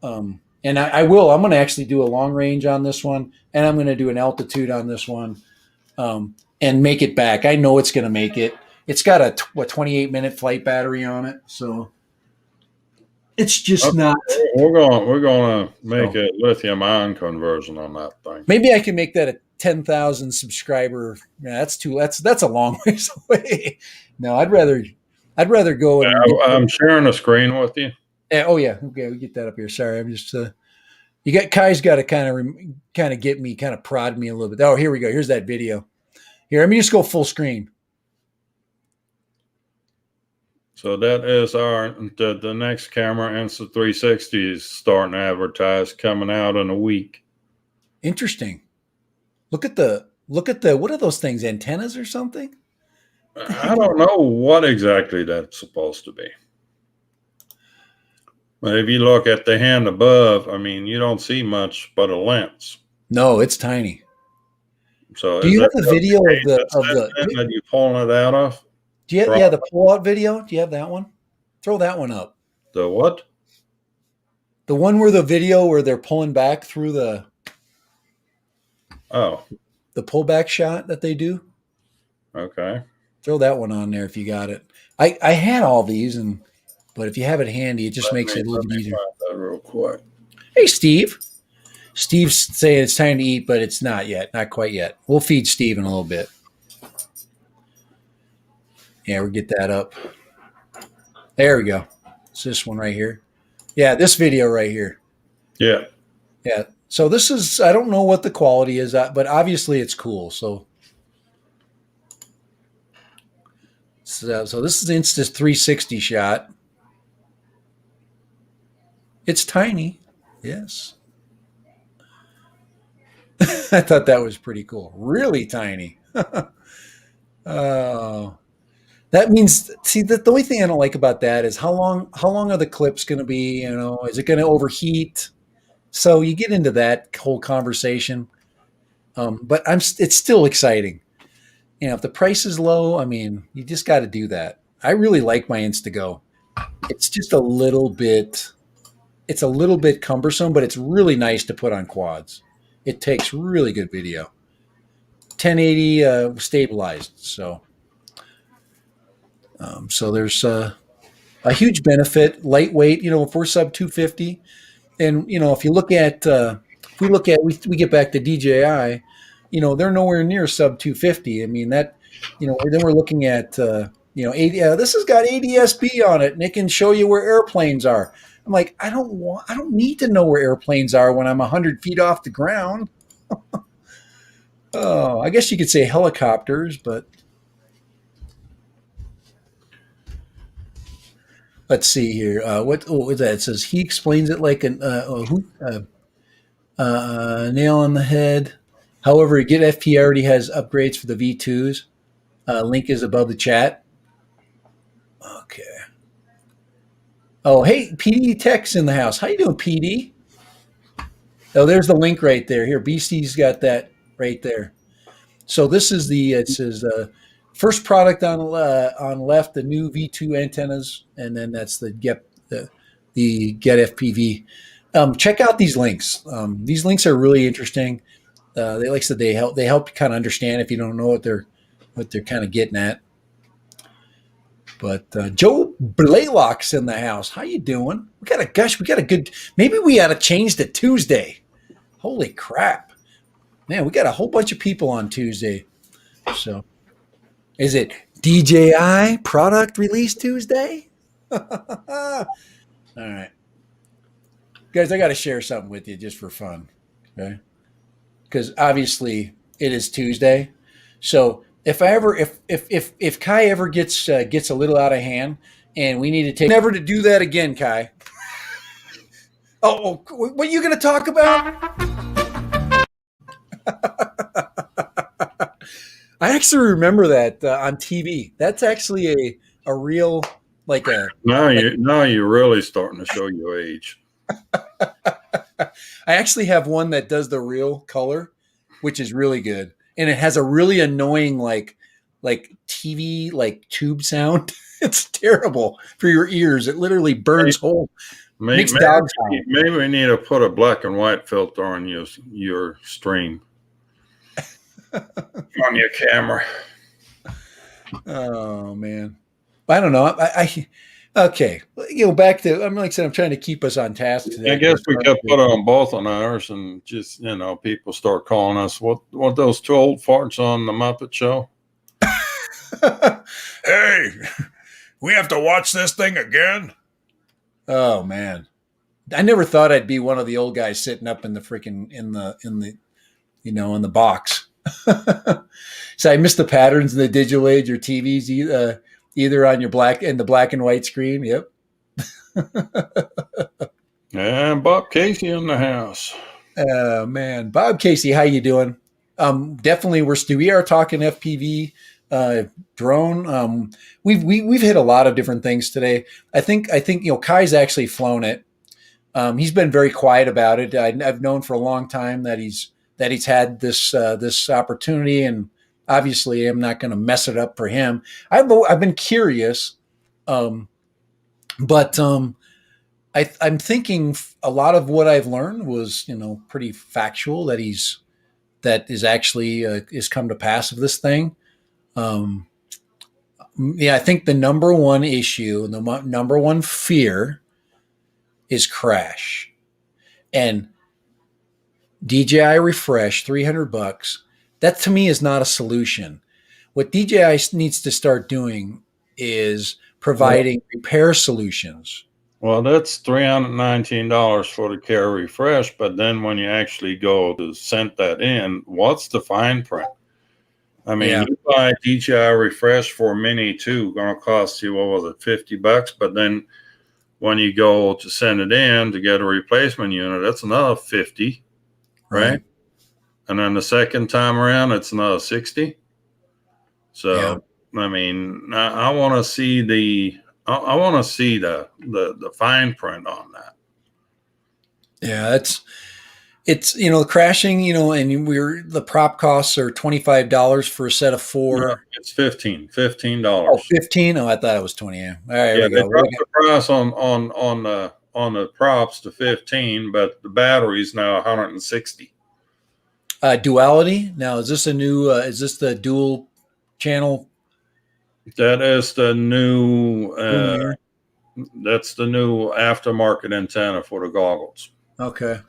and I'm going to actually do a long range on this one, and I'm going to do an altitude on this one, and make it back. I know it's going to make it. It's got a 28-minute flight battery on it, so it's just not. We're going to make a lithium-ion conversion on that thing. Maybe I can make that a 10,000 subscriber. Yeah, that's a long ways away. No, I'd rather go. I'm sharing a screen with you. Oh yeah, okay, we get that up here. Sorry, I'm just. Kai's got to kind of get me, kind of prod me a little bit. Oh, here we go. Here's that video. Here, let me just go full screen. So that is the next camera, Insta360, is starting to advertise, coming out in a week. Interesting. Look at the what are those things? Antennas or something? I don't know what exactly that's supposed to be. But if you look at the hand above, I mean, you don't see much but a lens. No, it's tiny. So do you have the video of the that you pulling it out of? Do you have, the pull-out video? Do you have that one? Throw that one up. The what? The one where they're pulling back through the pullback shot that they do. Okay. Throw that one on there if you got it. I had all these, but if you have it handy, it just makes it a little bit easier. That real quick. Hey, Steve. Steve's saying it's time to eat, but it's not yet. Not quite yet. We'll feed Steve in a little bit. Yeah, we'll get that up. There we go. It's this one right here. Yeah, this video right here. Yeah. Yeah. So this is, I don't know what the quality is, but obviously it's cool. So this is Insta 360 shot. It's tiny. Yes. I thought that was pretty cool. Really tiny. Oh. That means, see, the only thing I don't like about that is how long are the clips going to be? Is it going to overheat? So you get into that whole conversation. But it's still exciting. If the price is low, I mean, you just got to do that. I really like my Instago. It's just a little bit cumbersome, but it's really nice to put on quads. It takes really good video. 1080 stabilized. So there's a huge benefit, lightweight, if we're sub 250. And, if you look at, we get back to DJI, they're nowhere near sub 250. I mean, that, then we're looking at, this has got ADS-B on it and it can show you where airplanes are. I'm like, I don't need to know where airplanes are when I'm 100 feet off the ground. Oh, I guess you could say helicopters, but let's see here. What is that? It says he explains it like an nail on the head. However, Get FP already has upgrades for the V2s. Link is above the chat. Okay. Oh, hey, PD Tech's in the house. How you doing, PD? Oh, there's the link right there. Here, BC's got that right there. So this is it says first product on left, the new V2 antennas, and then that's the Get FPV. Check out these links. These links are really interesting. They like I said they help you kind of understand if you don't know what they're kind of getting at. But Joe Blaylock's in the house. How you doing? We got a good. Maybe we ought to change to Tuesday. Holy crap, man! We got a whole bunch of people on Tuesday. So, is it DJI product release Tuesday? All right, guys, I got to share something with you just for fun, okay? Because obviously it is Tuesday. So if Kai ever gets a little out of hand and we need to take never to do that again, Kai. Oh, what are you going to talk about? I actually remember that on TV. That's actually a real like a. Now you're really starting to show your age. I actually have one that does the real color, which is really good, and it has a really annoying like TV like tube sound. It's terrible for your ears. It literally burns holes. Maybe we need to put a black and white filter on your stream on your camera. Oh man, I don't know. I okay. Back to like I said, I'm trying to keep us on task today. I guess we could put it on both on ours, and just people start calling us what those two old farts on the Muppet Show. Hey, we have to watch this thing again. Oh man, I never thought I'd be one of the old guys sitting up in the freaking in the box. So I missed the patterns in the digital age or TVs either on your black and white screen. Yep. And Bob Casey in the house. Man, Bob Casey, how you doing? Definitely, we are talking FPV drone. We've hit a lot of different things today. I think Kai's actually flown it. He's been very quiet about it. I've known for a long time that he's had this opportunity, and obviously I'm not going to mess it up for him. I've been curious, but I'm thinking a lot of what I've learned was pretty factual that is actually is come to pass of this thing. Yeah, I think the number one issue, the number one fear is crash. And DJI refresh, $300. That to me is not a solution. What DJI needs to start doing is providing repair solutions. Well, that's $319 for the care refresh, but then when you actually go to send that in, what's the fine print? I mean, you buy DJI refresh for Mini 2, going to cost you, what was it, $50? But then when you go to send it in to get a replacement unit, that's another $50, right? And then the second time around, it's another $60. So, I mean, I want to see the fine print on that. Yeah, it's crashing, and the prop costs are $25 for a set of four. Yeah, it's $15. Oh, 15? Oh, I thought it was 20. Yeah. All right, yeah, they dropped the price on the props to 15, but the battery's now 160. Duality. Now, is this a new? Is this the dual channel? That is the new. That's the new aftermarket antenna for the goggles. Okay.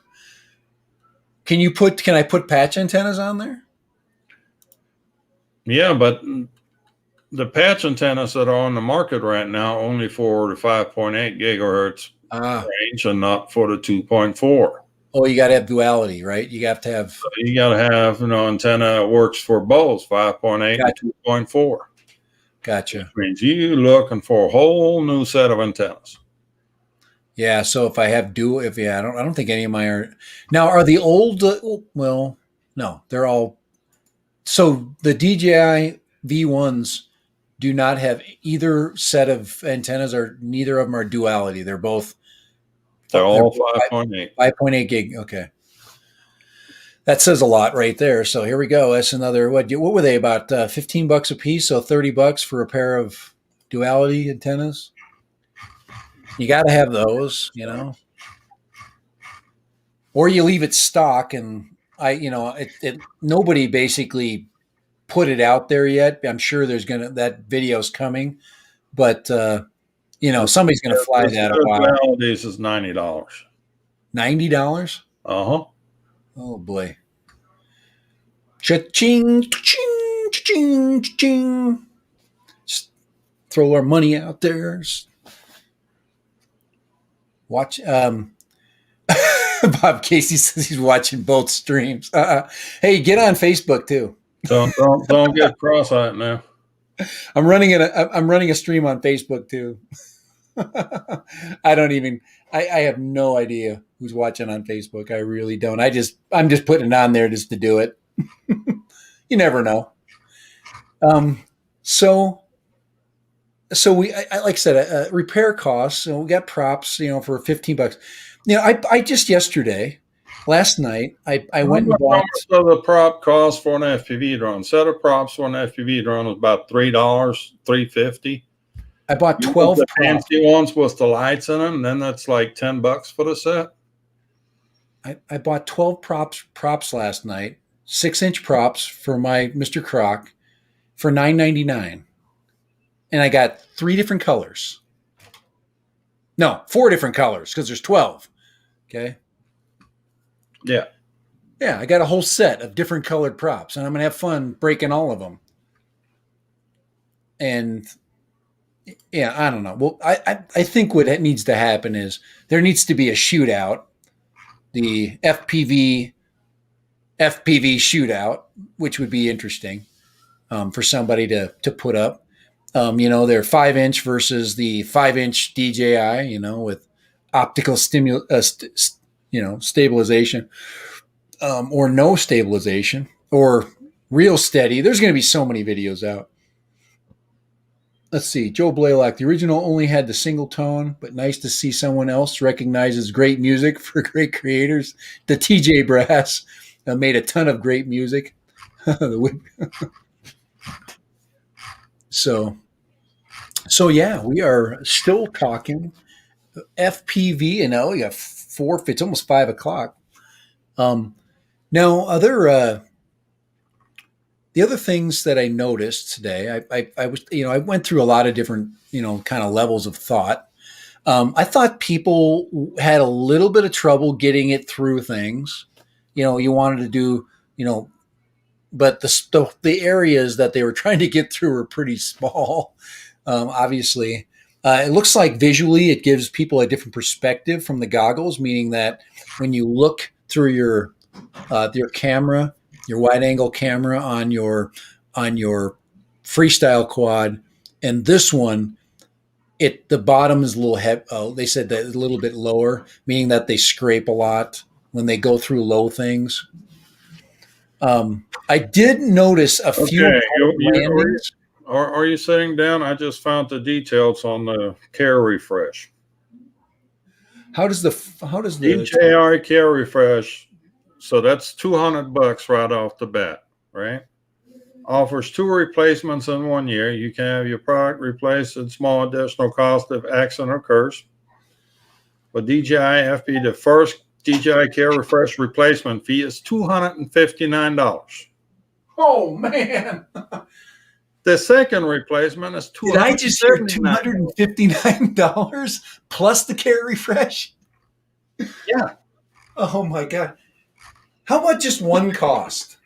Can I put patch antennas on there? Yeah, but the patch antennas that are on the market right now only for the 5.8 gigahertz range and not for the 2.4. Oh, you got to have duality, right? You have to have. You got to have antenna that works for both 5.8 and Gotcha. 2.4. Which Gotcha. means you looking for a whole new set of antennas. Yeah. So if I have dual, if yeah, I don't think any of my are now. Are the old? Well, no, they're all. So the DJI V1s do not have either set of antennas, or neither of them are duality. They're both They're they're all both 5.8. 5.8 gig. Okay. That says a lot right there. So here we go. That's another what were they about $15 a piece? So $30 for a pair of duality antennas. You got to have those, or you leave it stock. And nobody basically put it out there yet. I'm sure that video's coming, but somebody's gonna fly that a while. Dualities is $90. $90. Uh-huh. Oh boy. Cha-ching, cha-ching, cha-ching, cha-ching. Just throw our money out there. Just watch. Bob Casey says he's watching both streams. Hey, get on Facebook too. Don't get cross-eyed now. I'm running a stream on Facebook too. I don't even. I have no idea who's watching on Facebook. I really don't. I'm just putting it on there just to do it. You never know. So we, like I said, repair costs. We got props, for $15. I just last night, I went and bought. So the prop cost for an FPV drone. Set of props for an FPV drone was about $3, $3.50. I bought 12 the props. fancy ones with the lights in them. Then that's like $10 for the set. I bought 12 props last night, 6-inch props for my Mr. Croc for $9.99. And I got 3 different colors. No, 4 different colors because there's 12. Okay. Yeah. Yeah, I got a whole set of different colored props, and I'm going to have fun breaking all of them. And yeah, I don't know. Well, I think what needs to happen is there needs to be a shootout, the FPV shootout, which would be interesting for somebody to put up. They're 5-inch versus the 5-inch DJI, with optical stabilization, or no stabilization, or real steady. There's going to be so many videos out. Let's see. Joe Blaylock, the original only had the single tone, but nice to see someone else recognizes great music for great creators. The TJ Brass made a ton of great music. So yeah, we are still talking FPV, and we got it's almost 5:00. Now, the other things that I noticed today, I was, I went through a lot of different, kind of levels of thought. I thought people had a little bit of trouble getting it through things. You wanted to do, but the areas that they were trying to get through were pretty small. Obviously, it looks like visually it gives people a different perspective from the goggles, meaning that when you look through your camera, your wide angle camera on your freestyle quad, and this one, the bottom is a little heavy. They said that it's a little bit lower, meaning that they scrape a lot when they go through low things. I did notice a few landings. Are you sitting down? I just found the details on the care refresh. How does the DJI care refresh? So that's $200 right off the bat, right? Offers 2 replacements in 1 year. You can have your product replaced at small additional cost if accident occurs. But DJI FP, the first DJI care refresh replacement fee is $259. Oh man! The second replacement is $279. Did I just hear $259 plus the care refresh? Yeah. Oh my god! How much just one cost?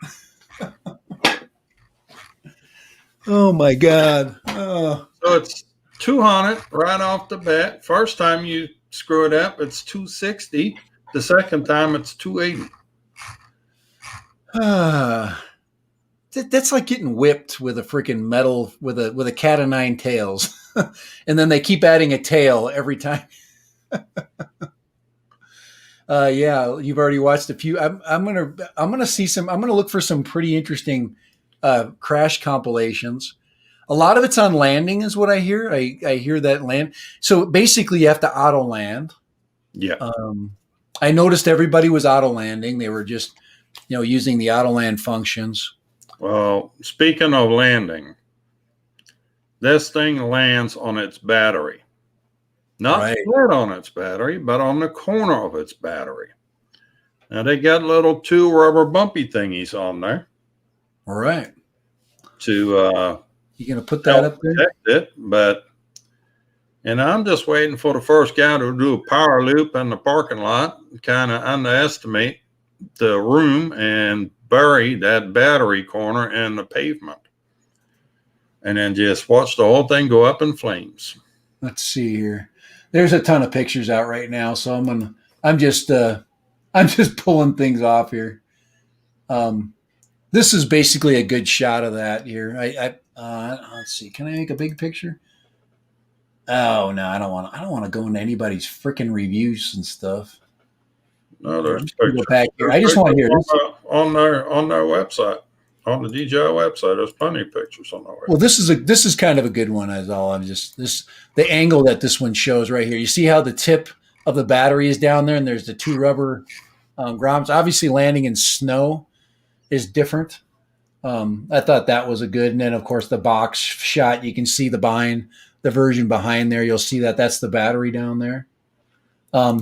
Oh my god! So it's $200 right off the bat. First time you screw it up, it's $260. The second time, it's 280. That's like getting whipped with a freaking metal with a cat of nine tails, and then they keep adding a tail every time. Yeah, you've already watched a few. I'm gonna see some. I'm gonna look for some pretty interesting crash compilations. A lot of it's on landing, is what I hear. I hear that land. So basically, you have to auto land. Yeah. I noticed everybody was auto landing. They were just, using the auto land functions. Well, speaking of landing, this thing lands on its battery. Not flat on its battery, but on the corner of its battery. Now, they got little 2 rubber bumpy thingies on there. All right. To you going to put that up there? Protect it, and I'm just waiting for the first guy to do a power loop in the parking lot, kind of underestimate the room and bury that battery corner in the pavement. And then just watch the whole thing go up in flames. Let's see here. There's a ton of pictures out right now, so I'm just pulling things off here. This is basically a good shot of that here. Let's see. Can I make a big picture? Oh no, I don't want to go into anybody's freaking reviews and stuff. No, there's pictures. Go back here. I just want to hear this on their website, on the DJI website. There's plenty of pictures on their website. Well, this is kind of a good one. As all the angle that this one shows right here. You see how the tip of the battery is down there, and there's the 2 rubber grommets. Obviously, landing in snow is different. I thought that was a good, and then of course the box shot. You can see the version behind there. You'll see that's the battery down there.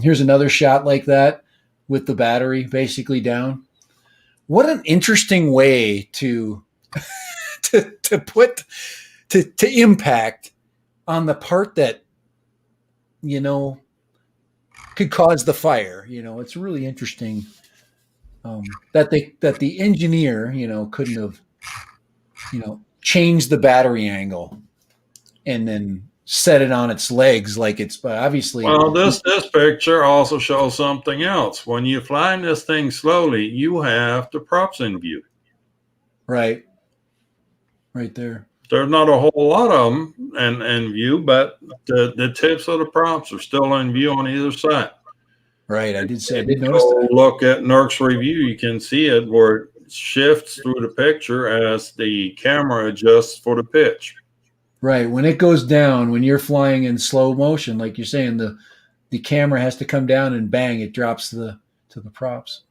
Here's another shot like that with the battery basically down. What an interesting way to impact on the part that could cause the fire. It's really interesting that the engineer couldn't have changed the battery angle and then set it on its legs like it's obviously. Well, this picture also shows something else. When you're flying this thing slowly, you have the props in view. Right there. There's not a whole lot of them in view, but the tips of the props are still in view on either side. Right, I did notice that. Look at Nerk's review, you can see it where it shifts through the picture as the camera adjusts for the pitch. Right. When it goes down, when you're flying in slow motion, like you're saying, the camera has to come down and bang, it drops to the props.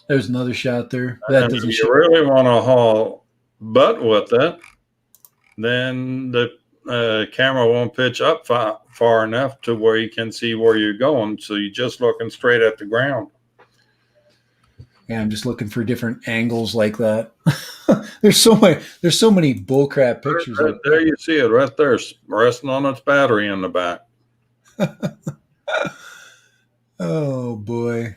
There's another shot there. That doesn't. If you really want to haul butt with it, then the camera won't pitch up far enough to where you can see where you're going. So you're just looking straight at the ground. Yeah, I'm just looking for different angles like that. There's so many bullcrap pictures. There you see it right there, resting on its battery in the back. Oh boy.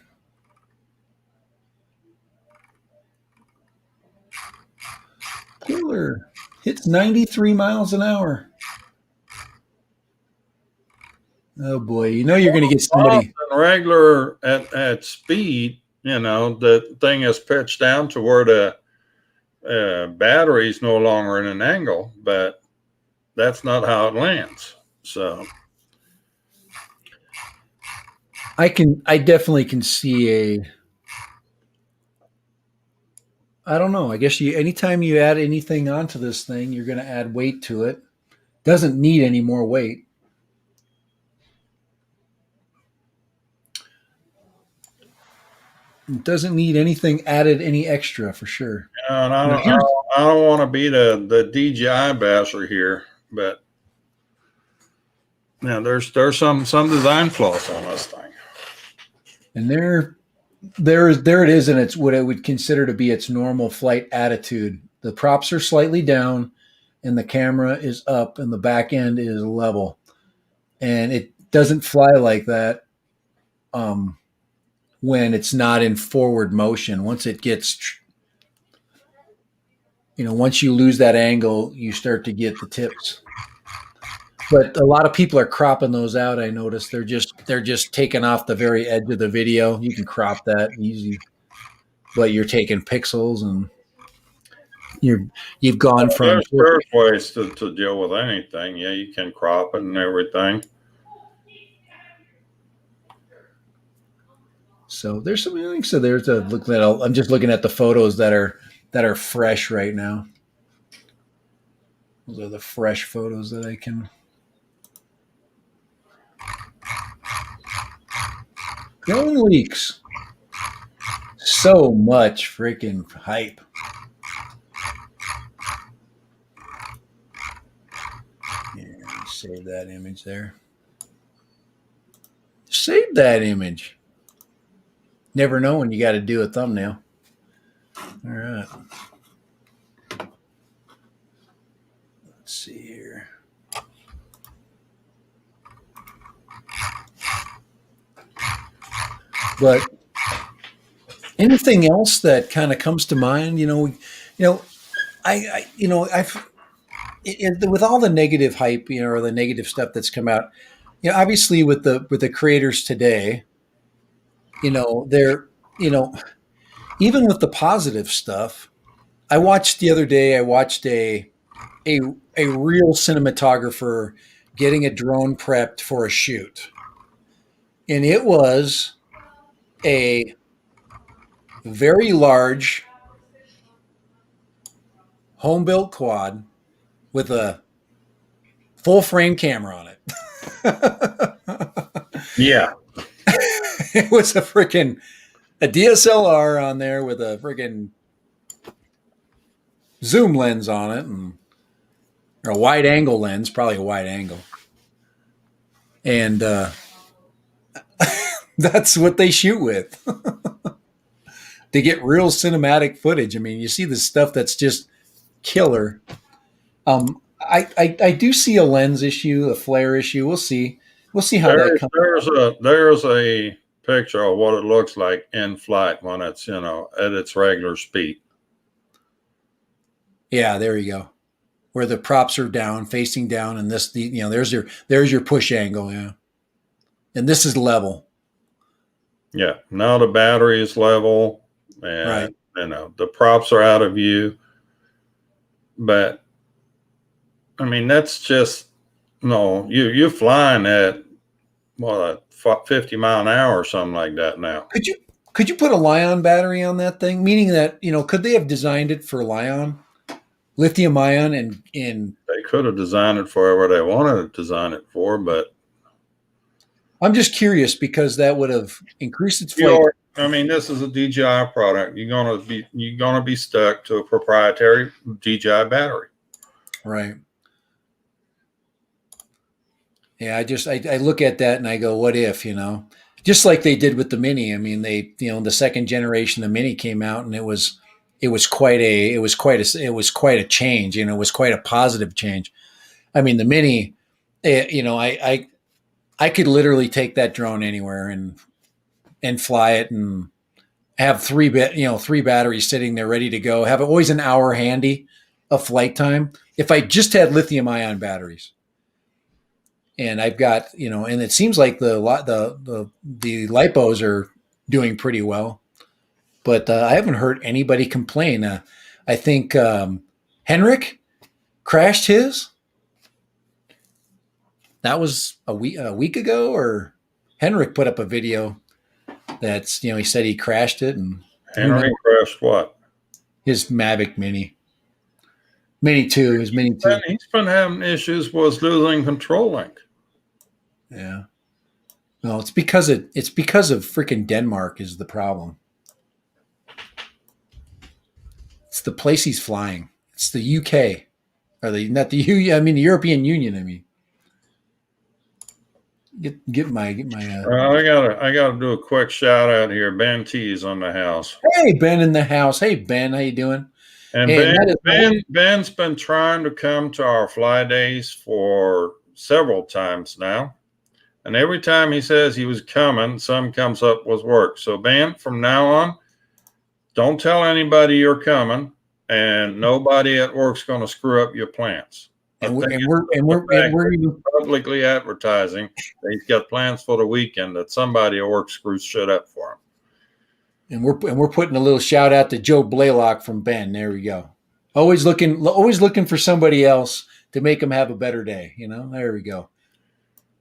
Killer hits 93 miles an hour. Oh boy, you're going to get somebody regular at speed. The thing is pitched down to where the battery is no longer in an angle, but that's not how it lands. So I definitely can see I don't know. I guess anytime you add anything onto this thing, you're going to add weight to it. Doesn't need any more weight. It doesn't need anything added, any extra for sure. And I don't want to be the DJI basher here, but there's some design flaws on this thing. And there it is, and it's what I would consider to be its normal flight attitude. The props are slightly down, and the camera is up, and the back end is level, and it doesn't fly like that. When it's not in forward motion, once it gets, once you lose that angle, you start to get the tips. But a lot of people are cropping those out. I noticed they're just taking off the very edge of the video. You can crop that easy, but you're taking pixels and you've gone from There's ways to deal with anything. Yeah, you can crop it and everything. So there's some links. So there's a look that I'm just looking at the photos that are fresh right now. Those are the fresh photos that I can. Drone leaks. So much freaking hype. Yeah, save that image there. Save that image. Never know when you got to do a thumbnail. All right. Let's see here. But anything else that kind of comes to mind, with all the negative hype, or the negative stuff that's come out, obviously with the creators today, they're, even with the positive stuff. I watched the other day. I watched a real cinematographer getting a drone prepped for a shoot, and it was a very large home built quad with a full frame camera on it. Yeah. It was a DSLR on there with a freaking zoom lens on it, or a wide angle lens, probably a wide angle. And that's what they shoot with. To get real cinematic footage. I mean, you see the stuff that's just killer. I do see a lens issue, a flare issue. We'll see how that comes. There's a picture of what it looks like in flight when it's at its regular speed. Yeah, there you go. Where the props are down, facing down, and there's your push angle, yeah. And this is level. Yeah. Now the battery is level, and right. The props are out of view. But I mean, that's just you're flying at 50 mile an hour or something like that now. Could you put a Li-ion battery on that thing? Meaning that, could they have designed it for lithium ion, and they could have designed it for whatever they wanted to design it for, but I'm just curious because that would have increased its flight. This is a DJI product. You're gonna be stuck to a proprietary DJI battery. Right. Yeah, I look at that and I go, what if, just like they did with the Mini. I mean, the second generation of Mini came out, and it was quite a change. It was quite a positive change. I mean, the Mini, I could literally take that drone anywhere and fly it, and have three batteries sitting there ready to go. Have always an hour handy of flight time if I just had lithium ion batteries. And I've got, and it seems like the lipos are doing pretty well, but I haven't heard anybody complain. I think Henrik crashed his. That was a week ago, or Henrik put up a video that's, he said he crashed it. And Henrik crashed what? His Mavic Mini. Mini 2. His Mini 2. He's been having issues with losing control link. Yeah. No, it's because of freaking Denmark is the problem. It's the place he's flying. It's the UK, or the European Union. I mean, get my. I gotta do a quick shout out here. Ben T is on the house. Hey, Ben in the house. Hey, Ben, how you doing? And Ben's been trying to come to our fly days for several times now. And every time he says he was coming, some comes up with work. So, Ben, from now on, don't tell anybody you're coming, and nobody at work's going to screw up your plans. And But we're even, publicly advertising that he's got plans for the weekend that somebody at work screws shit up for him. and we're putting a little shout out to Joe Blaylock from Ben. There we go. Always looking for somebody else to make them have a better day. There we go.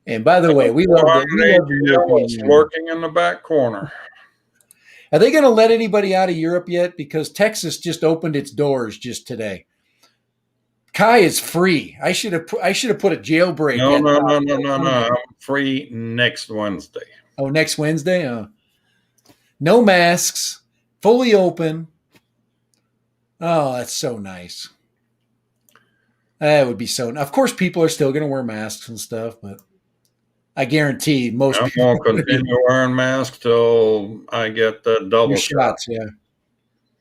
And by the way, we love the European Union. Lurking in the back corner. Are they going to let anybody out of Europe yet? Because Texas just opened its doors just today. Kai is free. I should have put a jailbreak. No. I'm free next Wednesday. Oh, next Wednesday? No masks, fully open. Oh, that's so nice. That would be so. Of course, people are still going to wear masks and stuff, but I guarantee most I'm people going to continue wearing masks till I get the double shots. Yeah,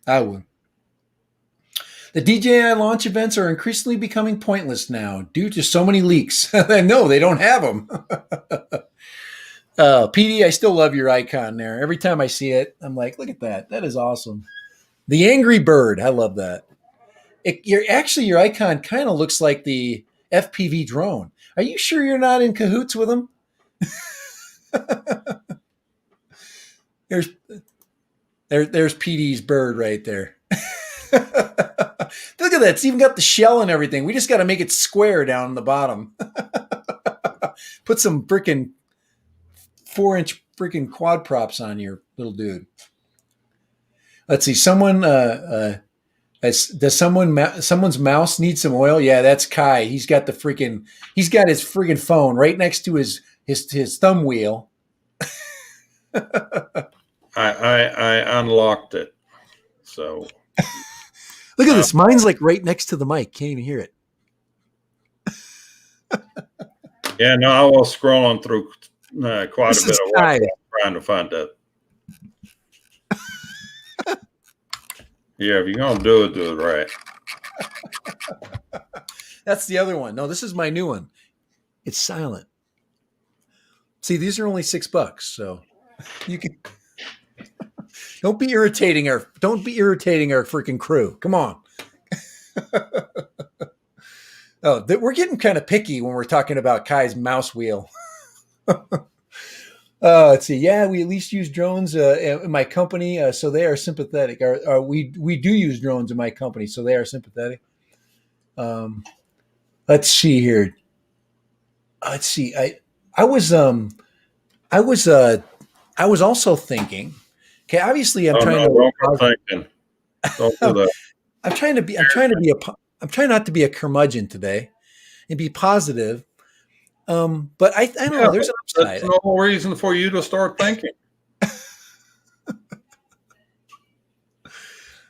I would. The DJI launch events are increasingly becoming pointless now due to so many leaks. No, they don't have them. PD, I still love your icon there. Every time I see it, I'm like, look at that. That is awesome. The Angry Bird. I love that. Your icon kind of looks like the FPV drone. Are you sure you're not in cahoots with them? There's PD's bird right there. Look at that. It's even got the shell and everything. We just got to make it square down the bottom. Put some freaking 4-inch freaking quad props on your little dude. Let's see. Does someone's mouse need some oil? Yeah, that's Kai. He's got his freaking phone right next to his thumb wheel. I unlocked it. So look at this. Mine's like right next to the mic. Can't even hear it. Yeah, no, I was scrolling through quite a bit of Kai. trying to find that. Yeah, if you're going to do it right. That's the other one. No, this is my new one. It's silent. See, these are only $6, so you can. Don't be irritating our freaking crew. Come on. We're getting kind of picky when we're talking about Kai's mouse wheel. Let's see. Yeah, we at least use drones in my company, so they are sympathetic. We do use drones in my company, so they are sympathetic. Let's see here. Let's see. I was also thinking. Okay, obviously I'm trying not to be a curmudgeon today and be positive. But I don't know. There's an upside. That's no reason for you to start thinking.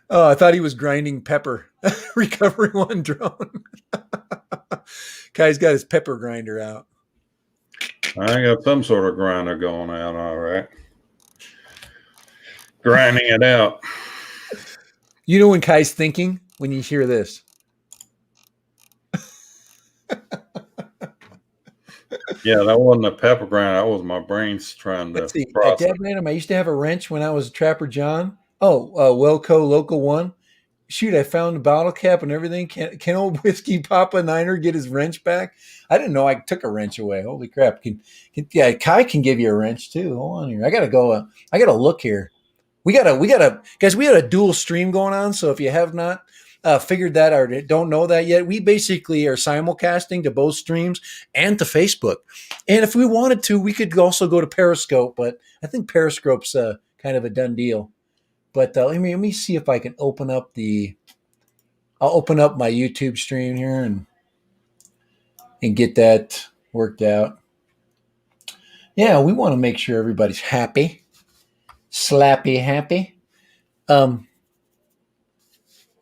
Oh, I thought he was grinding pepper, recovering one drone. Guy's got his pepper grinder out. I got some sort of grinder going out. All right, grinding it out. You know when Kai's thinking when you hear this. Yeah, that wasn't a pepper grinder. That was my brains trying to process. At Dad Random, I used to have a wrench when I was Trapper John. Oh, Welco Local 1. Shoot, I found the bottle cap and everything. Can old Whiskey Papa Niner get his wrench back? I didn't know I took a wrench away. Holy crap. Kai can give you a wrench too. Hold on here. I gotta go. I gotta look here. We gotta guys, we had a dual stream going on. So if you have not figured that out or don't know that yet, we basically are simulcasting to both streams and to Facebook. And if we wanted to, we could also go to Periscope, but I think Periscope's kind of a done deal. But let me see if I can open up I'll open up my YouTube stream here and get that worked out. Yeah, we want to make sure everybody's happy. Slappy happy.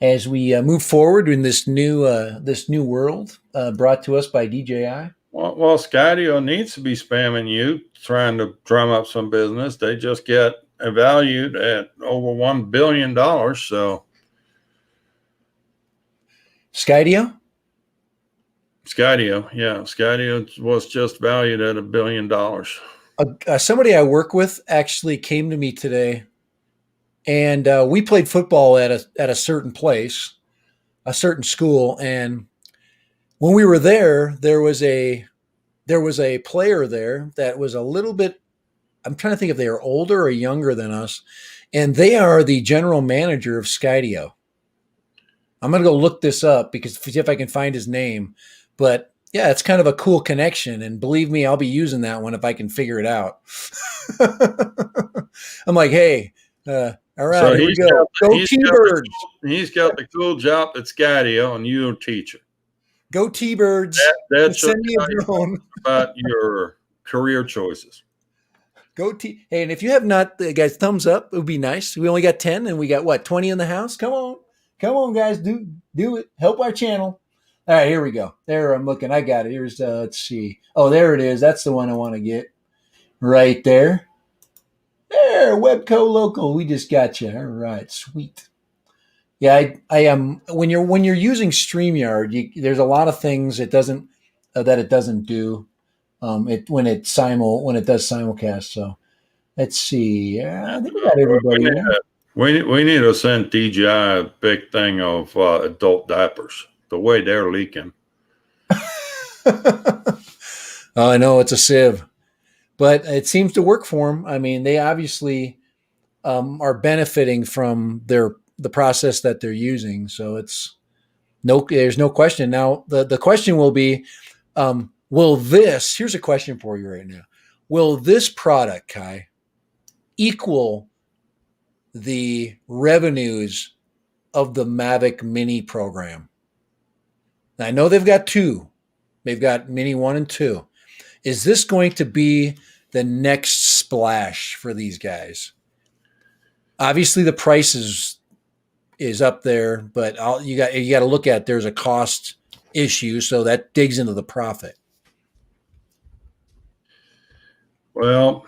As we move forward in this new world brought to us by DJI. Well, Skydio needs to be spamming you, trying to drum up some business. They just get valued at over $1 billion. So Skydio, yeah, Skydio was just valued at $1 billion. Somebody I work with actually came to me today, and we played football at a certain place, a certain school, and when we were there, there was a player there that was a little bit. I'm trying to think if they are older or younger than us, and they are the general manager of Skydio. I'm gonna go look this up because see if I can find his name. But yeah, it's kind of a cool connection, and believe me, I'll be using that one if I can figure it out. I'm like, hey, all right, So here we go. Go T-Birds. He's got the cool job at Skydio, and you're a teacher. Go T-Birds. That should Send me a tell you drone. about your career choices. Go T. Hey, and if you have not, guys, thumbs up. It would be nice. We only got 10, and we got what 20 in the house. Come on, guys, do it. Help our channel. All right, here we go. There, I'm looking. I got it. Here's let's see. Oh, there it is. That's the one I want to get. Right there. There, Webco Local. We just got you. All right, sweet. Yeah, I am. When you're using StreamYard, there's a lot of things it doesn't that it doesn't do. When it does simulcast. So let's see. I think we got everybody. We need to send DJI a big thing of adult diapers. The way they're leaking. Oh, I know it's a sieve, but it seems to work for them. I mean, they obviously are benefiting from the process that they're using. So there's no question. Now the question will be, here's a question for you right now. Will this product, Kai, equal the revenues of the Mavic Mini program? Now, I know they've got two. They've got Mini 1 and 2. Is this going to be the next splash for these guys? Obviously, the price is up there, but you got to look at there's a cost issue, so that digs into the profit. Well,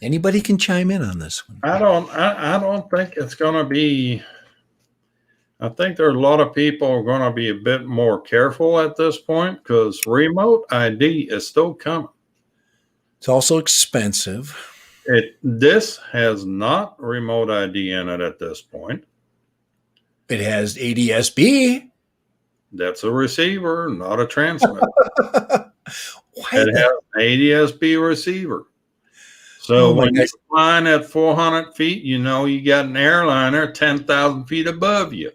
anybody can chime in on this one. I don't think it's going to be. I think there are a lot of people who are going to be a bit more careful at this point because remote ID is still coming. It's also expensive. This has not remote ID in it at this point. It has ADS-B. That's a receiver, not a transmitter. It has an ADS-B receiver. So when you're flying at 400 feet, you know you got an airliner 10,000 feet above you.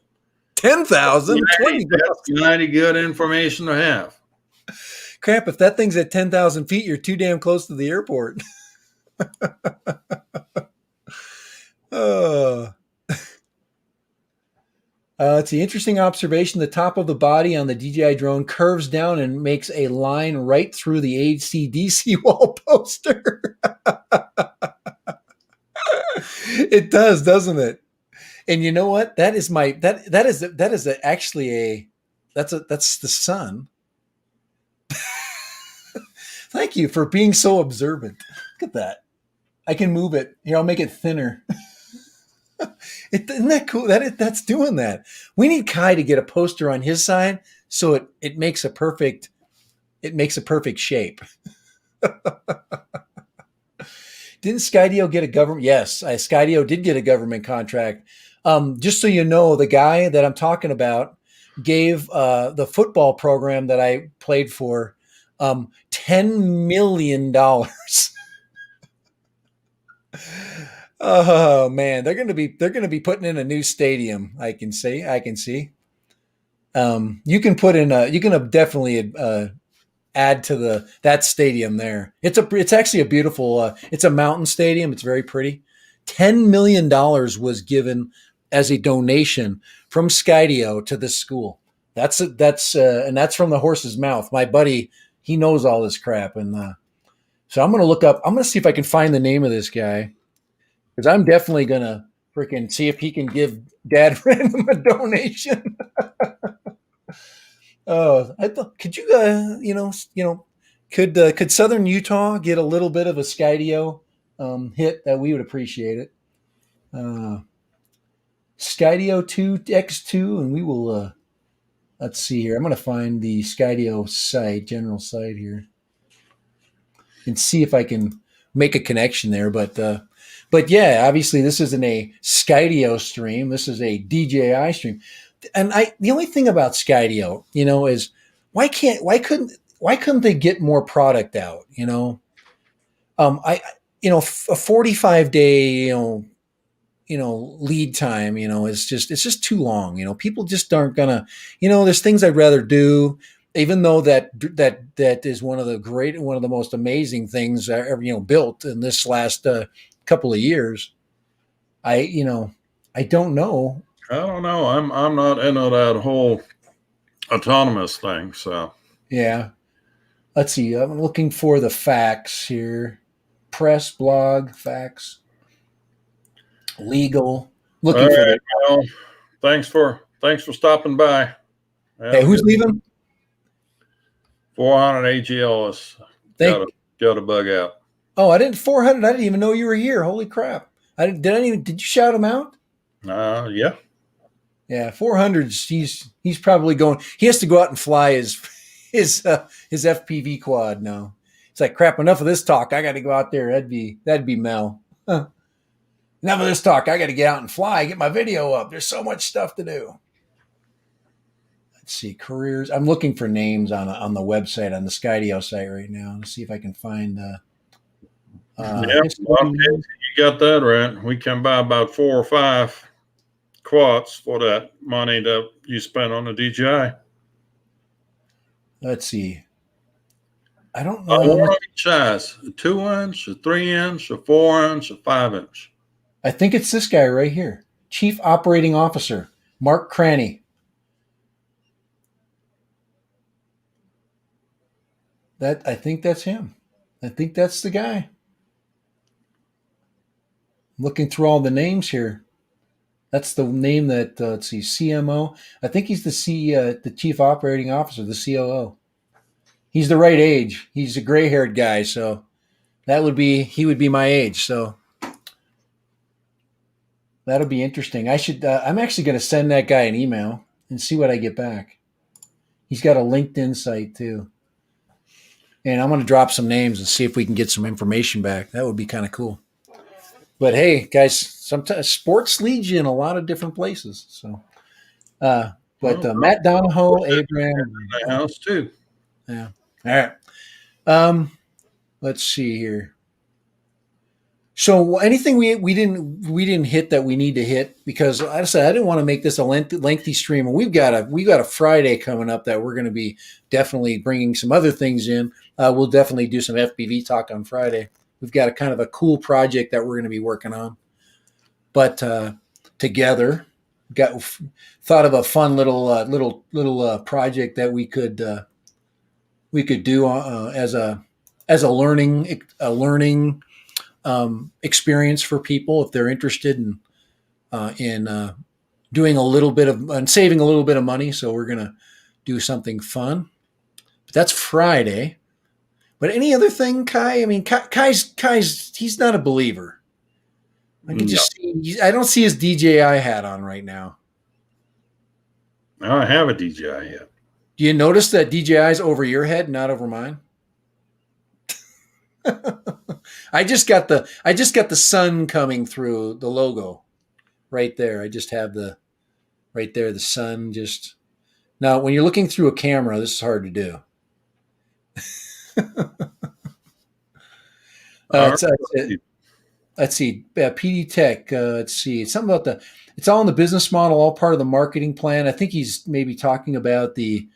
10,000? That's mighty good information to have. Crap, if that thing's at 10,000 feet, you're too damn close to the airport. It's an interesting observation. The top of the body on the DJI drone curves down and makes a line right through the AC/DC wall poster. It does, doesn't it? And you know what? That's the sun. Thank you for being so observant. Look at that. I can move it. Here, I'll make it thinner. Isn't that cool? That's doing that. We need Kai to get a poster on his side so it makes a perfect shape. Didn't Skydio get a government? Yes, Skydio did get a government contract. Just so you know, the guy that I'm talking about gave the football program that I played for $10 million. Oh man, they're gonna be putting in a new stadium. I can see. You can definitely add to that stadium there. It's actually a beautiful. It's a mountain stadium. It's very pretty. $10 million was given as a donation from Skydio to this school. That's from the horse's mouth. My buddy, he knows all this crap, and so I'm gonna see if I can find the name of this guy. Because I'm definitely gonna freaking see if he can give Dad Random a donation. I thought, could you, could Southern Utah get a little bit of a Skydio hit? That we would appreciate it. Skydio 2 X2, and we will. Let's see here. I'm gonna find the Skydio site, general site here, and see if I can make a connection there. But yeah, obviously this isn't a Skydio stream. This is a DJI stream. the only thing about Skydio, is why couldn't they get more product out? A 45-day, lead time, it's just too long. People just aren't gonna, there's things I'd rather do, even though that is one of the most amazing things I ever, built in this last couple of years. I don't know. I don't know. I'm not into that whole autonomous thing. So Yeah. Let's see. I'm looking for the facts here. Press, blog, facts, legal. Looking for the. well, thanks for stopping by. Hey, who's leaving? 400 AGLs got a bug out. Oh, I didn't 400. I didn't even know you were here. Holy crap! Did you shout him out? Yeah. Yeah, 400s. He's probably going. He has to go out and fly his FPV quad now. It's like, crap, enough of this talk. I got to go out there. That'd be Mel. Huh. Enough of this talk. I got to get out and fly, get my video up. There's so much stuff to do. Let's see, careers. I'm looking for names on the website, on the Skydio site right now to see if I can find. You got that right. We can buy about 4 or 5 quads for that money that you spent on the DJI. Let's see. I don't know. What are each size? A 2-inch, a 3-inch, a 4-inch, a 5-inch? I think it's this guy right here. Chief Operating Officer, Mark Cranny. I think that's him. I think that's the guy. I'm looking through all the names here. That's the name that, let's see, CMO. I think he's the Chief Operating Officer, the COO. He's the right age. He's a gray-haired guy, so he would be my age. So that'll be interesting. I'm actually going to send that guy an email and see what I get back. He's got a LinkedIn site too. And I'm going to drop some names and see if we can get some information back. That would be kind of cool. But hey, guys, sometimes sports leads you in a lot of different places. So, Matt Donahoe, Abraham, in the house too. Yeah. All right. Let's see here. So anything we didn't hit that we need to hit, because like I said, I didn't want to make this a lengthy stream, and we've got a Friday coming up that we're going to be definitely bringing some other things in. We'll definitely do some FPV talk on Friday. We've got a kind of a cool project that we're going to be working on, but together, thought of a fun little project that we could do as a learning experience for people if they're interested in doing a little bit of and saving a little bit of money. So we're gonna do something fun. But that's Friday. But any other thing, Kai? I mean, Kai's he's not a believer. I can just see. I don't see his DJI hat on right now. I don't have a DJI yet. Do you notice that DJI's over your head, not over mine? I just got the sun coming through the logo right there. I just have the sun just now. When you're looking through a camera, this is hard to do. Let's see. PD Tech. Let's see. It's something about it's all in the business model, all part of the marketing plan. I think he's maybe talking about the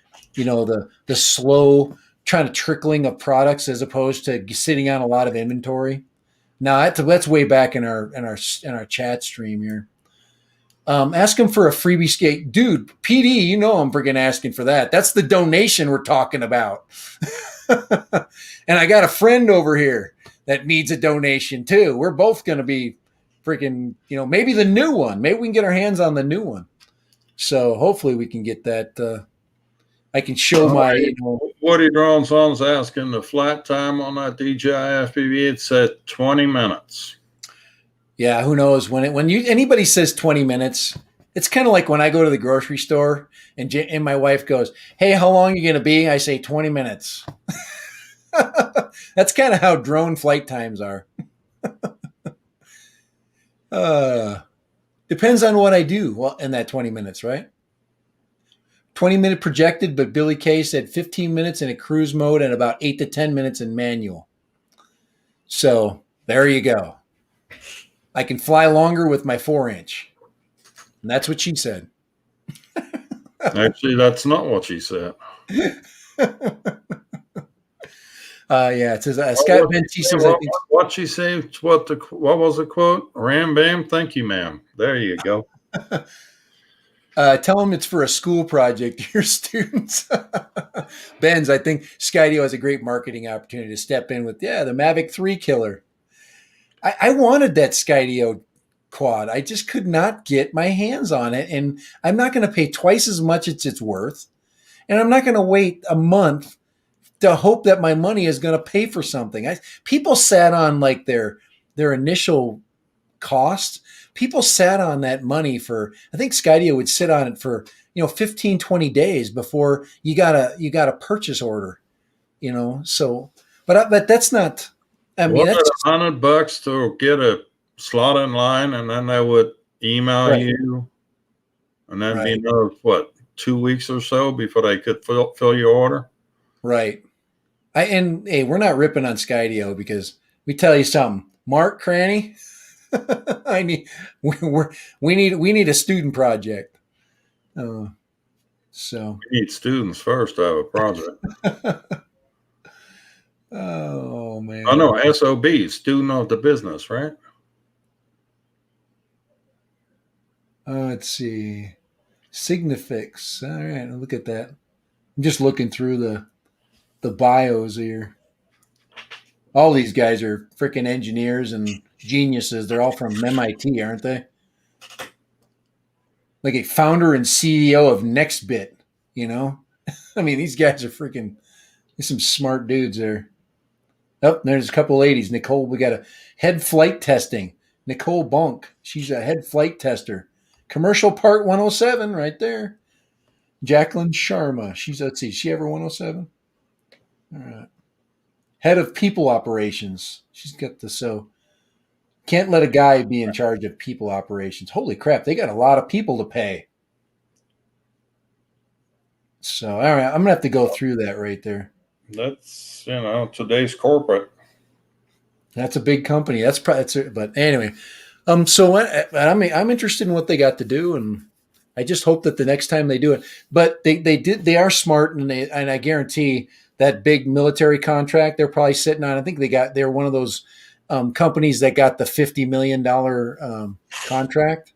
slow kind of trickling of products as opposed to sitting on a lot of inventory. Now that's way back in our chat stream here. Ask him for a freebie skate, dude. PD, I'm freaking asking for that. That's the donation we're talking about. And I got a friend over here that needs a donation too. We're both going to be freaking, maybe the new one. Maybe we can get our hands on the new one. So hopefully we can get that. I can show my. Woody Dronson's asking the flight time on that DJI FPV. It said 20 minutes. Yeah, who knows when anybody says 20 minutes, it's kind of like when I go to the grocery store and my wife goes, "Hey, how long are you going to be?" I say 20 minutes. That's kind of how drone flight times are. Depends on what I do in that 20 minutes, right? 20-minute projected, but Billy Kay said 15 minutes in a cruise mode and about 8 to 10 minutes in manual. So there you go. I can fly longer with my 4-inch. And that's what she said. Actually, that's not what she said. Yeah, it says Scott Benty says. What she say? What was the quote? Ram bam, thank you, ma'am. There you go. Tell them it's for a school project, your students. Benz, I think Skydio has a great marketing opportunity to step in with, the Mavic 3 killer. I wanted that Skydio quad. I just could not get my hands on it. And I'm not going to pay twice as much as it's worth. And I'm not going to wait a month to hope that my money is going to pay for something. People sat on like their initial cost. People sat on that money for, I think Skydio would sit on it for, 15, 20 days before you got a purchase order, so, but that's not, I mean, Wasn't that's it $100 to get a slot in line, and then they would email you, and then be another 2 weeks or so before they could fill your order. Right. Hey, we're not ripping on Skydio because we tell you something, Mark Cranny. We need a student project. So we need students first to have a project. Oh man. I know SOB, student of the business, right? Let's see. Signifix. All right, look at that. I'm just looking through the bios here. All these guys are freaking engineers and geniuses. They're all from MIT, aren't they? Like a founder and CEO of NextBit, I mean, these guys are freaking, there's some smart dudes there. Oh, there's a couple ladies. Nicole, we got a head flight testing. Nicole Bunk, she's a head flight tester. Commercial Part 107 right there. Jacqueline Sharma, let's see, is she ever 107? All right. Head of people operations. She's got can't let a guy be in charge of people operations. Holy crap, they got a lot of people to pay. So, all right, I'm going to have to go through that right there. That's, today's corporate. That's a big company. But anyway, so I'm interested in what they got to do, and I just hope that the next time they do it, but they are smart, and I guarantee that big military contract they're probably sitting on. I think they're one of those companies that got the $50 million contract,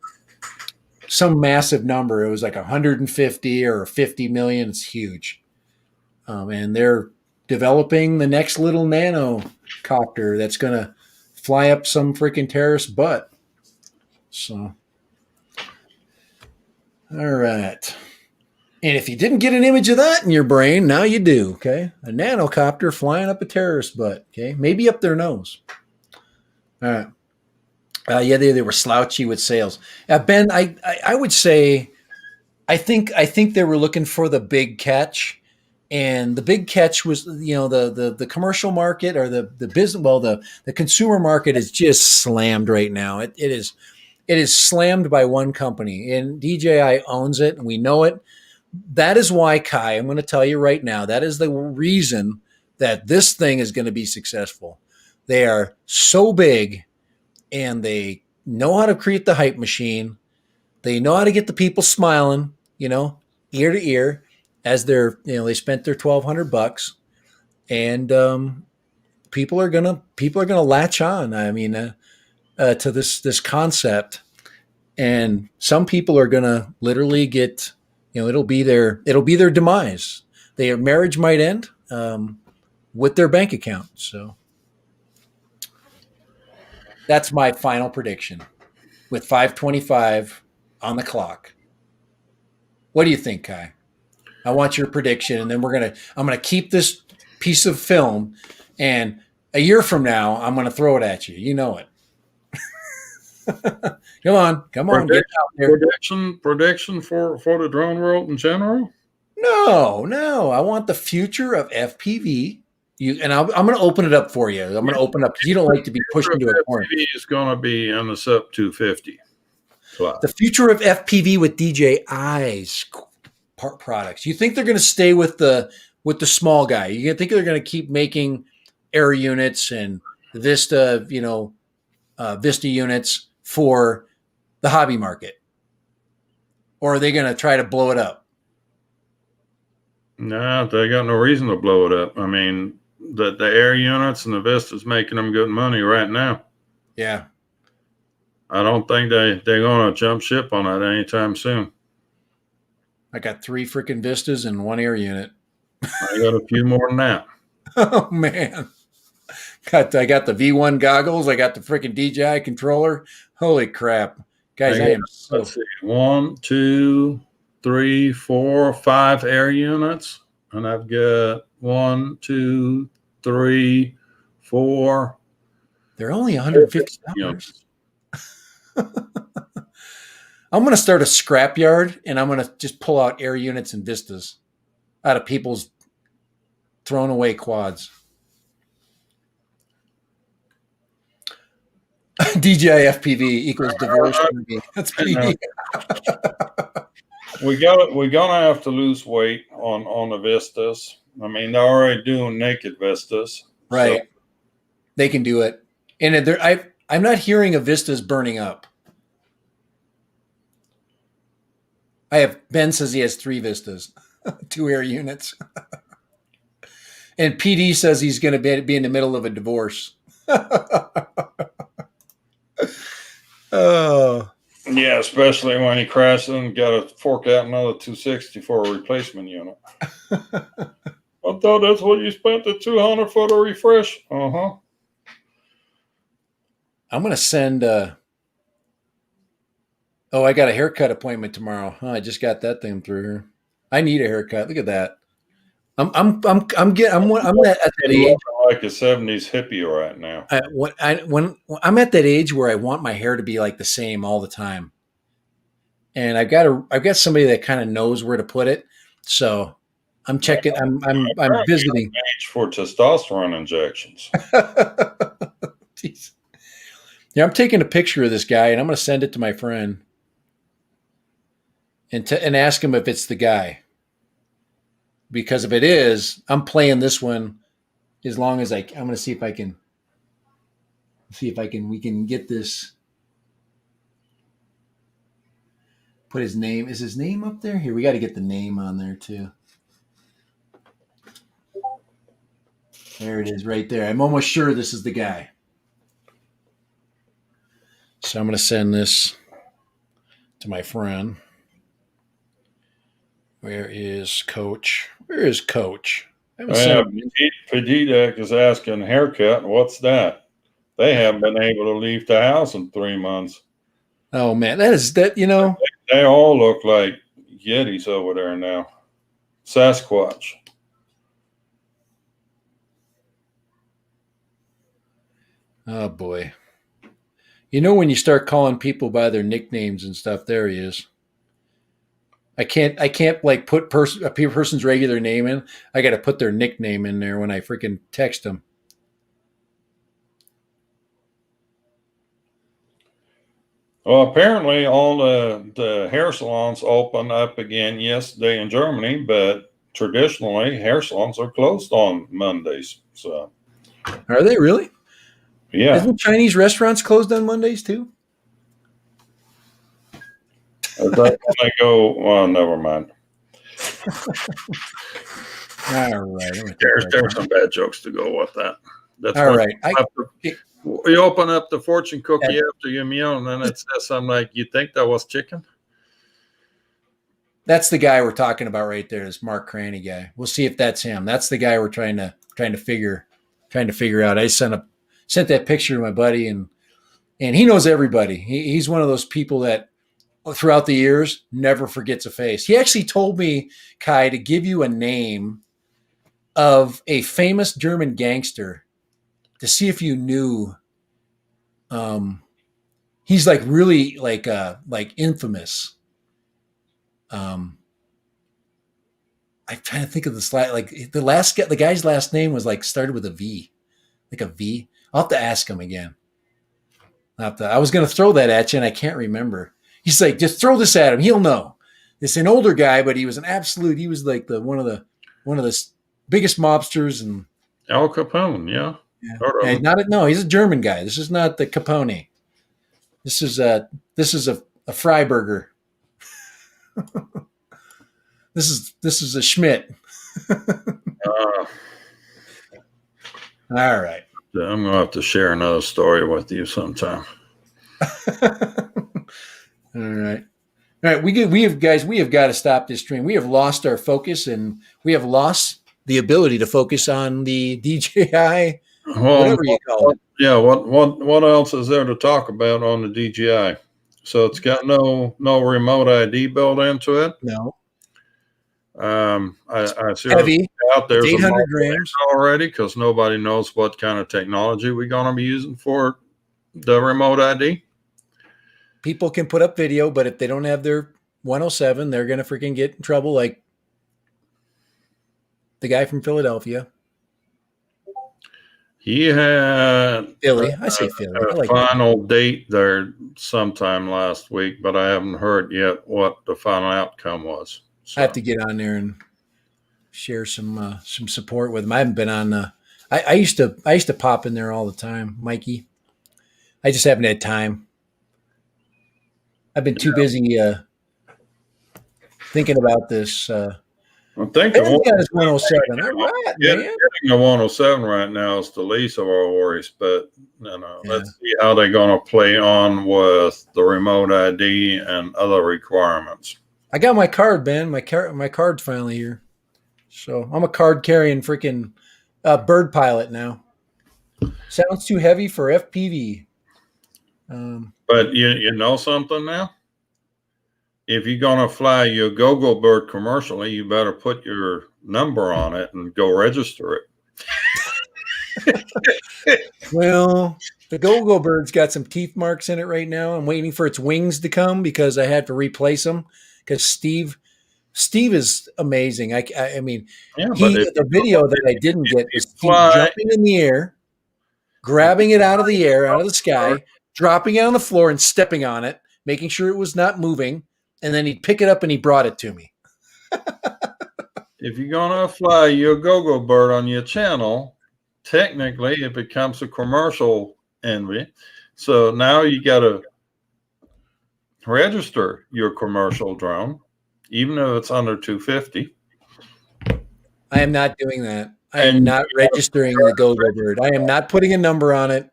some massive number. It was like 150 or 50 million. It's huge. And they're developing the next little nano copter that's going to fly up some freaking terrorist butt. So, all right. And if you didn't get an image of that in your brain, now you do, okay? A nanocopter flying up a terrorist butt, okay? Maybe up their nose. All right. Yeah, they were slouchy with sales. Ben, I would say, I think they were looking for the big catch, and the big catch was, the commercial market or the business. Well, the consumer market is just slammed right now. It is slammed by one company, and DJI owns it, and we know it. That is why, Kai, I'm going to tell you right now, that is the reason that this thing is going to be successful. They are so big, and they know how to create the hype machine. They know how to get the people smiling, ear to ear, as they spent their $1,200, and people are gonna latch on. I mean, to this concept, and some people are gonna literally get, it'll be their demise. Their marriage might end with their bank account. So that's my final prediction with 5:25 on the clock. What do you think, Kai? I want your prediction, and then I'm gonna keep this piece of film, and a year from now, I'm gonna throw it at you. You know it. Come on, get out there. Prediction for the drone world in general? No. I want the future of FPV. I'm going to open it up for you. I'm going to open up because you don't like to be pushed into a corner. FPV is going to be on the sub 250 class. The future of FPV with DJI's products? You think they're going to stay with the small guy? You think they're going to keep making air units and Vista, Vista units for the hobby market, or are they going to try to blow it up? No, they got no reason to blow it up. I mean, the air units and the Vista's making them good money right now. Yeah. I don't think they're going to jump ship on that anytime soon. I got 3 freaking Vistas and 1 air unit. I got a few more than that. Oh man. I got the V1 goggles. I got the freaking DJI controller. Holy crap. Guys, I am so... Let's see. 1, 2, 3, 4, 5 air units. And I've got 1, 2, 3, 4. They're only $150. I'm going to start a scrapyard, and I'm going to just pull out air units and Vistas out of people's thrown away quads. DJI FPV equals divorce. That's PD. We're gonna have to lose weight on the Vistas. I mean, they're already doing naked Vistas, right? So. They can do it, and I'm not hearing of Vistas burning up. Ben says he has 3 Vistas, 2 air units, and PD says he's going to be in the middle of a divorce. Oh. Yeah, especially when he crashes and got to fork out another $260 for a replacement unit. I thought that's what you spent the $200 for the refresh. Uh-huh. I'm going to send I got a haircut appointment tomorrow. I just got that thing through here. I need a haircut. Look at that. I'm at that age like a 70s hippie right now. When I'm at that age where I want my hair to be like the same all the time, and I've got somebody that kind of knows where to put it. So I'm checking. I'm visiting. Age for testosterone injections. Jeez. Yeah, I'm taking a picture of this guy, and I'm going to send it to my friend, and ask him if it's the guy. Because if it is, I'm playing this one as long as I'm going to see if I can we can get this. Put his name. Is his name up there? Here, we got to get the name on there too. There it is right there. I'm almost sure this is the guy. So I'm going to send this to my friend. Where is Coach? Where is Coach? Pedidek is asking haircut. What's that? They haven't been able to leave the house in 3 months. Oh man, that. They all look like Yetis over there now. Sasquatch. Oh boy. When you start calling people by their nicknames and stuff, there he is. I can't like put a person's regular name in. I got to put their nickname in there when I freaking text them. Well, apparently all the hair salons open up again yesterday in Germany, but traditionally hair salons are closed on Mondays. So, are they really? Yeah. Isn't Chinese restaurants closed on Mondays too? They go, well, never mind. All right. There's some bad jokes to go with that. That's all right. You open up the fortune cookie after your meal, and then it says something like, "You think that was chicken?" That's the guy we're talking about right there. This Mark Cranny guy. We'll see if that's him. That's the guy we're trying to figure out. I sent that picture to my buddy, and he knows everybody. He's one of those people that throughout the years never forgets a face. He actually told me, Kai, to give you a name of a famous German gangster to see if you knew. He's like really like infamous. I'm trying to think of the guy's last name was like started with a V, like a V. I'll have to ask him again. I was going to throw that at you and I can't remember. He's like, just throw this at him. He'll know. It's an older guy, but he was an absolute. He was like one of the biggest mobsters, and Al Capone, yeah. yeah, Heard of him. no, he's a German guy. This is not the Capone. This is a Freiburger. This is a Schmidt. All right. I'm gonna have to share another story with you sometime. All right. All right. We have got to stop this stream. We have lost our focus, and we have lost the ability to focus on the DJI, whatever you call it. Yeah. What else is there to talk about on the DJI? So it's got no remote ID built into it. No. I see Heavy. out there's 800 grams already because nobody knows what kind of technology we're going to be using for the remote ID. People can put up video, but if they don't have their 107, they're going to freaking get in trouble, like the guy from Philadelphia. He had Philly. I say Philly. I like final date there sometime last week, but I haven't heard yet what the final outcome was. So. I have to get on there and share some support with him. I haven't been on. I used to pop in there all the time, Mikey. I just haven't had time. I've been too busy thinking about this. I think got his 107. All right, man. Getting the 107 right now is the least of our worries, but let's see how they're going to play on with the remote ID and other requirements. I got my card, Ben. My card's finally here. So I'm a card carrying freaking bird pilot now. Sounds too heavy for FPV. But you know something now? If you're going to fly your go-go bird commercially, you better put your number on it and go register it. Well, the go-go bird's got some teeth marks in it right now. I'm waiting for its wings to come because I had to replace them because Steve is amazing. I mean, the video that I didn't get was Steve jumping in the air, grabbing it out of the air, out of the sky, dropping it on the floor and stepping on it, making sure it was not moving. And then he'd pick it up and he brought it to me. If you're going to fly your go-go bird on your channel, technically it becomes a commercial envy. So now you got to register your commercial drone, even if it's under $250. I am not doing that. I am not registering the go-go bird. I am not putting a number on it.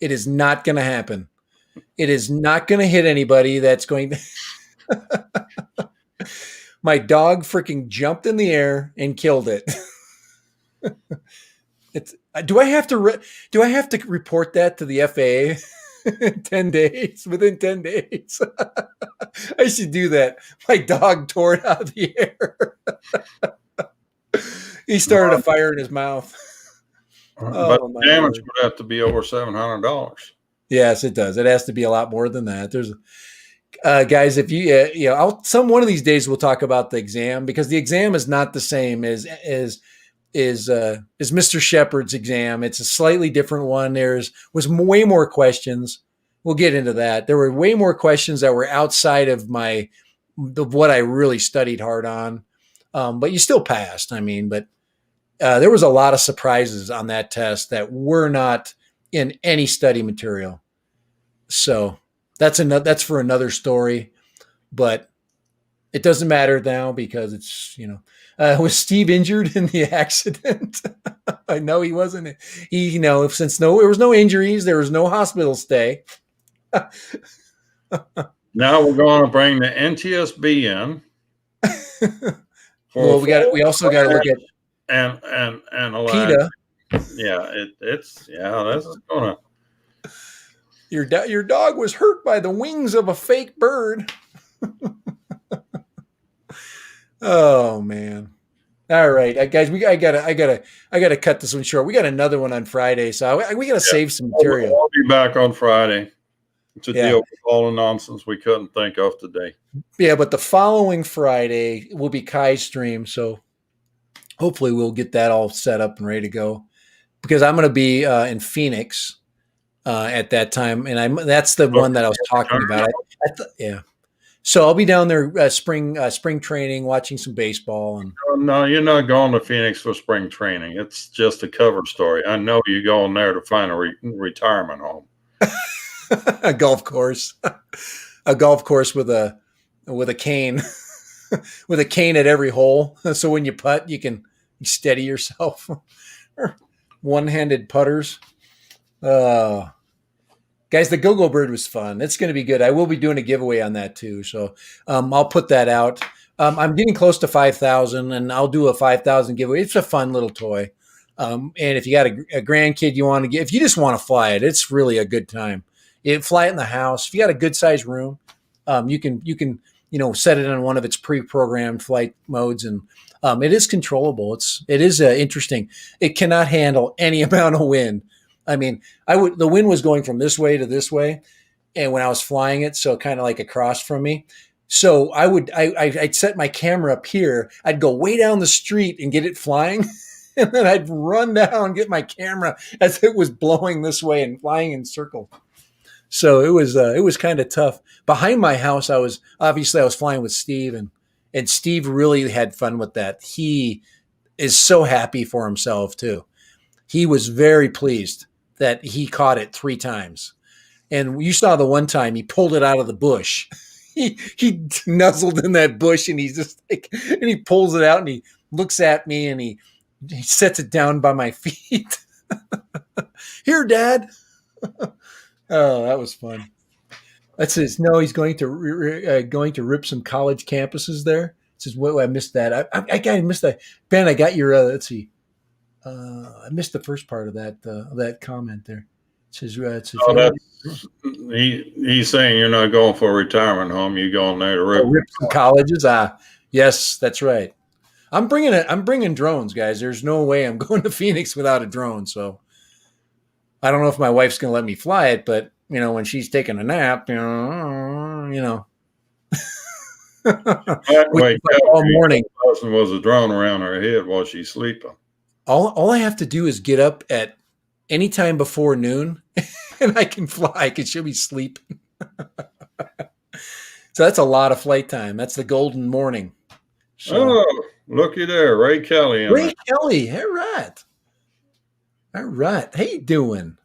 It is not going to happen. It is not going to hit anybody that's going to... My dog freaking jumped in the air and killed it. Do I have to report that to the FAA in 10 days? Within 10 days, I should do that. My dog tore it out of the air. He started a fire in his mouth. But damage would have to be over $700. Yes, it does. It has to be a lot more than that. There's. Guys, if you one of these days we'll talk about the exam because the exam is not the same as Mr. Shepard's exam. It's a slightly different one. Was way more questions. We'll get into that. There were way more questions that were outside of what I really studied hard on. But you still passed. I mean, but there was a lot of surprises on that test that were not in any study material. So. That's for another story, but it doesn't matter now because it's, was Steve injured in the accident? I know he wasn't. Since there was no injuries, there was no hospital stay. Now we're going to bring the NTSB in. Well, we also got to look at and PETA. Yeah, this is going to. Your dog was hurt by the wings of a fake bird. Oh man! All right, guys, I gotta cut this one short. We got another one on Friday, so we gotta save some material. I'll be back on Friday to deal with all the nonsense we couldn't think of today. Yeah, but the following Friday will be Kai's stream, so hopefully we'll get that all set up and ready to go. Because I'm going to be in Phoenix. At that time, and that's the one that I was talking about. So I'll be down there spring training, watching some baseball, and Oh, no, you're not going to Phoenix for spring training. It's just a cover story. I know you're going there to find a retirement home. a golf course, a golf course with a cane, with a cane at every hole. So when you putt, you can steady yourself. One-handed putters. Guys, the Go-Go Bird was fun. It's going to be good. I will be doing a giveaway on that too. So I'll put that out. I'm getting close to 5,000 and I'll do a 5,000 giveaway. It's a fun little toy. And if you got a grandkid you want to get, if you just want to fly it, it's really a good time. Fly it in the house. If you got a good sized room, you can set it on one of its pre-programmed flight modes, and it is controllable. It is interesting. It cannot handle any amount of wind. I mean, the wind was going from this way to this way, and when I was flying it, so kind of like across from me. So I'd set my camera up here. I'd go way down the street and get it flying, and then I'd run down, get my camera as it was blowing this way and flying in circles. So it was kind of tough. Behind my house, I was flying with Steve, and Steve really had fun with that. He is so happy for himself too. He was very pleased that he caught it 3 times. And you saw the one time he pulled it out of the bush. He nuzzled in that bush, and he's just like, and he pulls it out and he looks at me and he sets it down by my feet. Here, Dad. Oh, that was fun. That says no. He's going to rip some college campuses there. It says, "What? I missed that. I missed that." Ben, I got your. Let's see. I missed the first part of that comment there. It says, he's saying you're not going for a retirement home. You're going there to rip some colleges. Yes, that's right. I'm bringing drones, guys. There's no way I'm going to Phoenix without a drone. So I don't know if my wife's going to let me fly it, but when she's taking a nap, Wait, all morning. Was a drone around her head while she's sleeping. All I have to do is get up at any time before noon, and I can fly because she'll be sleeping. So that's a lot of flight time. That's the golden morning. So, oh, looky there, Ray Kelly. Kelly, all right. All right. How you doing?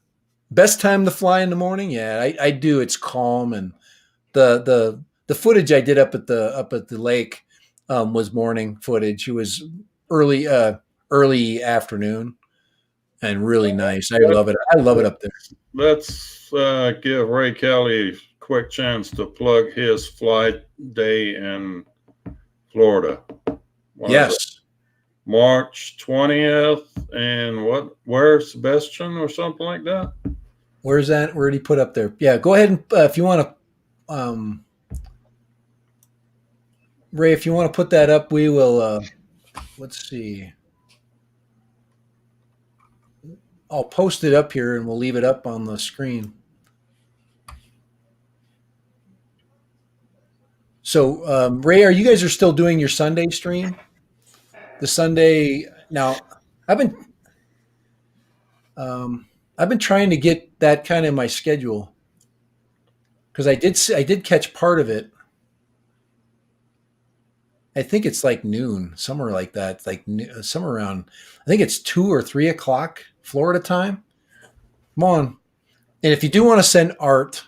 Best time to fly in the morning? Yeah, I do. It's calm, and the footage I did up at the lake was morning footage. It was early afternoon, and really nice. I love it. I love it up there. Let's give Ray Kelly a quick chance to plug his flight day in Florida. Yes. March 20th, and where, Sebastian or something like that? Where's that? Where did he put up there? Yeah, go ahead and if you want to, Ray, if you want to put that up, we will. Let's see. I'll post it up here, and we'll leave it up on the screen. So, Ray, you guys are still doing your Sunday stream? The Sunday now, I've been trying to get that kind of in my schedule because I did catch part of it. I think it's like noon, somewhere like that. It's like somewhere around. I think it's 2 or 3 o'clock Florida time. Come on, and if you do want to send art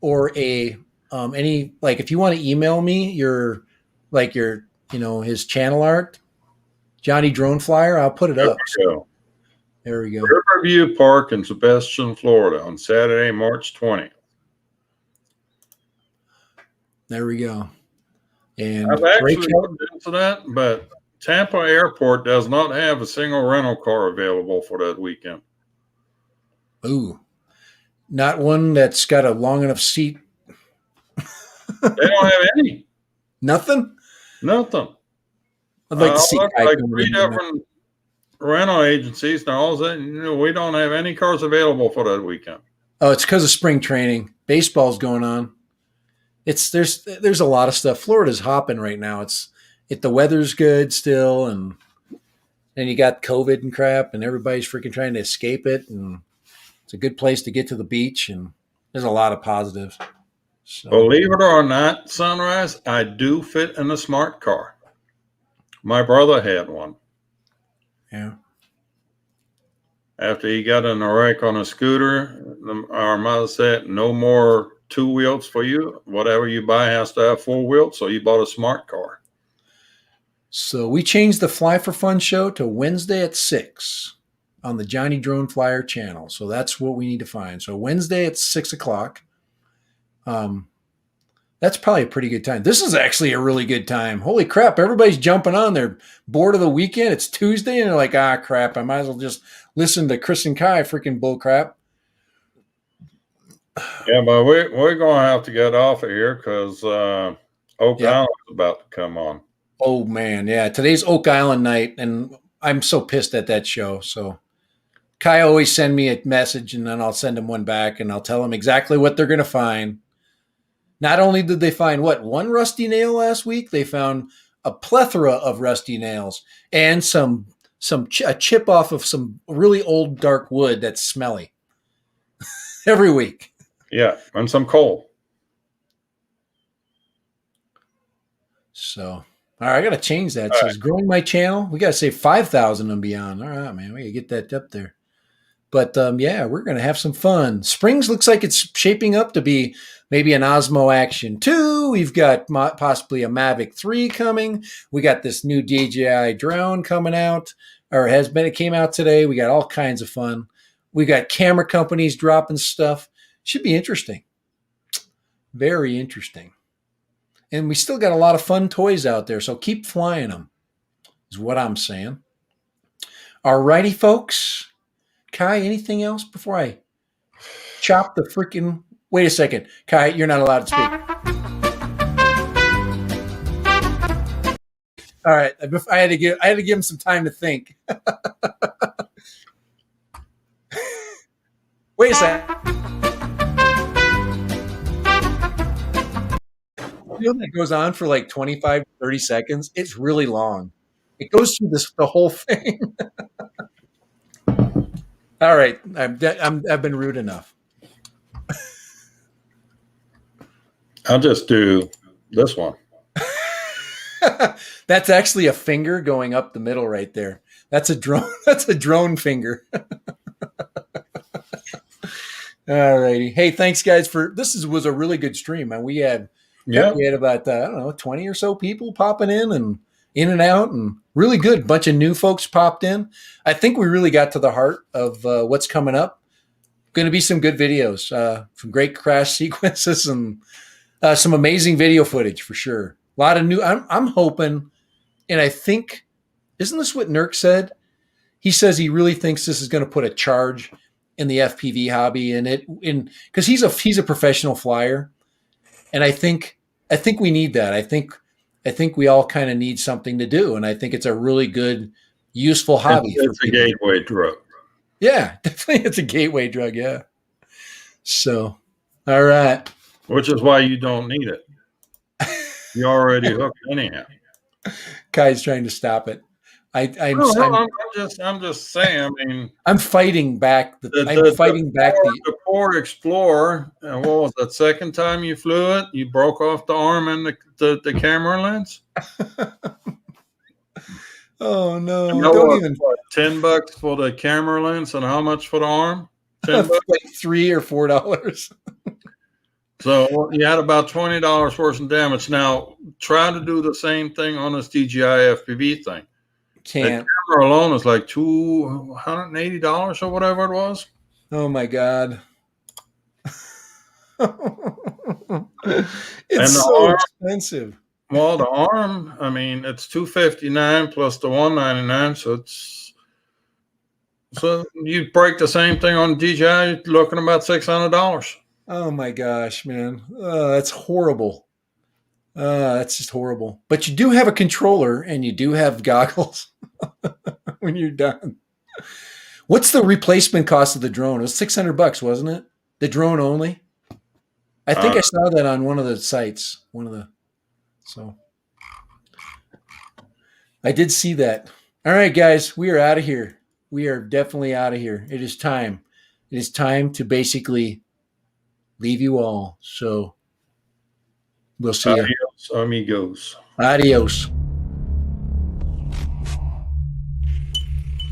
or if you want to email me your his channel art, Johnny Drone Flyer, I'll put it up. There we go. Riverview Park in Sebastian, Florida on Saturday, March 20th. There we go. And I've actually looked into that, but Tampa Airport does not have a single rental car available for that weekend. Ooh, not one that's got a long enough seat. They don't have any. Nothing? I'd like to see like 3 different rental agencies. Now, all of a sudden, we don't have any cars available for that weekend. Oh, it's because of spring training. Baseball's going on. There's a lot of stuff. Florida's hopping right now. The weather's good still, and you got COVID and crap, and everybody's freaking trying to escape it. And it's a good place to get to the beach, and there's a lot of positives. So Believe it or not, Sunrise, I do fit in a smart car. My brother had one. yeah. After he got in a wreck on a scooter, our mother said, no more two wheels for you. Whatever you buy has to have four wheels. So he bought a smart car. So we changed the Fly for Fun show to Wednesday at 6 on the Johnny Drone Flyer channel. So that's what we need to find. So Wednesday at 6 o'clock. That's probably a pretty good time. This is actually a really good time. Holy crap. Everybody's jumping on. They're bored of the weekend. It's Tuesday and they're like, ah, crap. I might as well just listen to Chris and Kai freaking bull crap. Yeah, but we're going to have to get off of here because Oak Island is about to come on. Oh, man. Yeah. Today's Oak Island night. And I'm so pissed at that show. So Kai always send me a message and then I'll send him one back and I'll tell him exactly what they're going to find. Not only did they find one rusty nail last week, they found a plethora of rusty nails and a chip off of some really old dark wood that's smelly every week. Yeah, and some coal. So, all right, I got to change that. It says growing my channel. We got to say 5,000 and beyond. All right, man, we got to get that up there. But yeah, we're going to have some fun. Springs looks like it's shaping up to be maybe an Osmo Action 2. We've got possibly a Mavic 3 coming. We got this new DJI drone coming out, or it came out today. We got all kinds of fun. We got camera companies dropping stuff. Should be interesting. Very interesting. And we still got a lot of fun toys out there, so keep flying them, is what I'm saying. All righty, folks. Kai, anything else before I chop the freaking... Wait a second. Kai, you're not allowed to speak. All right. I had to give him some time to think. Wait a second. You know that goes on for like 25, 30 seconds? It's really long. It goes through the whole thing. All right. I've been rude enough. I'll just do this one. That's actually a finger going up the middle right there. That's a drone. That's a drone finger. All righty. Hey, thanks guys was a really good stream. And we had about, 20 or so people popping in and out, and really good. Bunch of new folks popped in. I think we really got to the heart of what's coming up. Going to be some good videos, some great crash sequences and some amazing video footage for sure. A lot of new, I'm hoping, and I think, isn't this what Nurk said? He says he really thinks this is going to put a charge in the FPV hobby, and because he's a professional flyer, and I think we need that. I think we all kind of need something to do, and I think it's a really good, useful hobby. It's a gateway drug. Yeah, definitely, it's a gateway drug. Yeah. So, all right. Which is why you don't need it. You're already hooked anyhow. Kai's trying to stop it. I'm just saying. I mean, I'm fighting back. The poor Explorer. What was that second time you flew it? You broke off the arm and the camera lens. Oh no! Don't even. $10 for the camera lens and how much for the arm? $10. Like $3 or $4. So you had about $20 worth of damage. Now try to do the same thing on this DJI FPV thing. Can't. The camera alone is like $280 or whatever it was. Oh my god! It's so expensive. Well, the arm, I mean, it's $259 plus the $199, so you break the same thing on DJI, you're looking about $600. Oh my gosh, man, that's horrible. That's just horrible. But you do have a controller and you do have goggles when you're done. What's the replacement cost of the drone? It was $600, wasn't it? The drone only. I think I saw that on one of the sites. So I did see that. All right, guys, we are out of here. We are definitely out of here. It is time. It is time to basically leave you all. So We'll see you. Adios, amigos. Adios.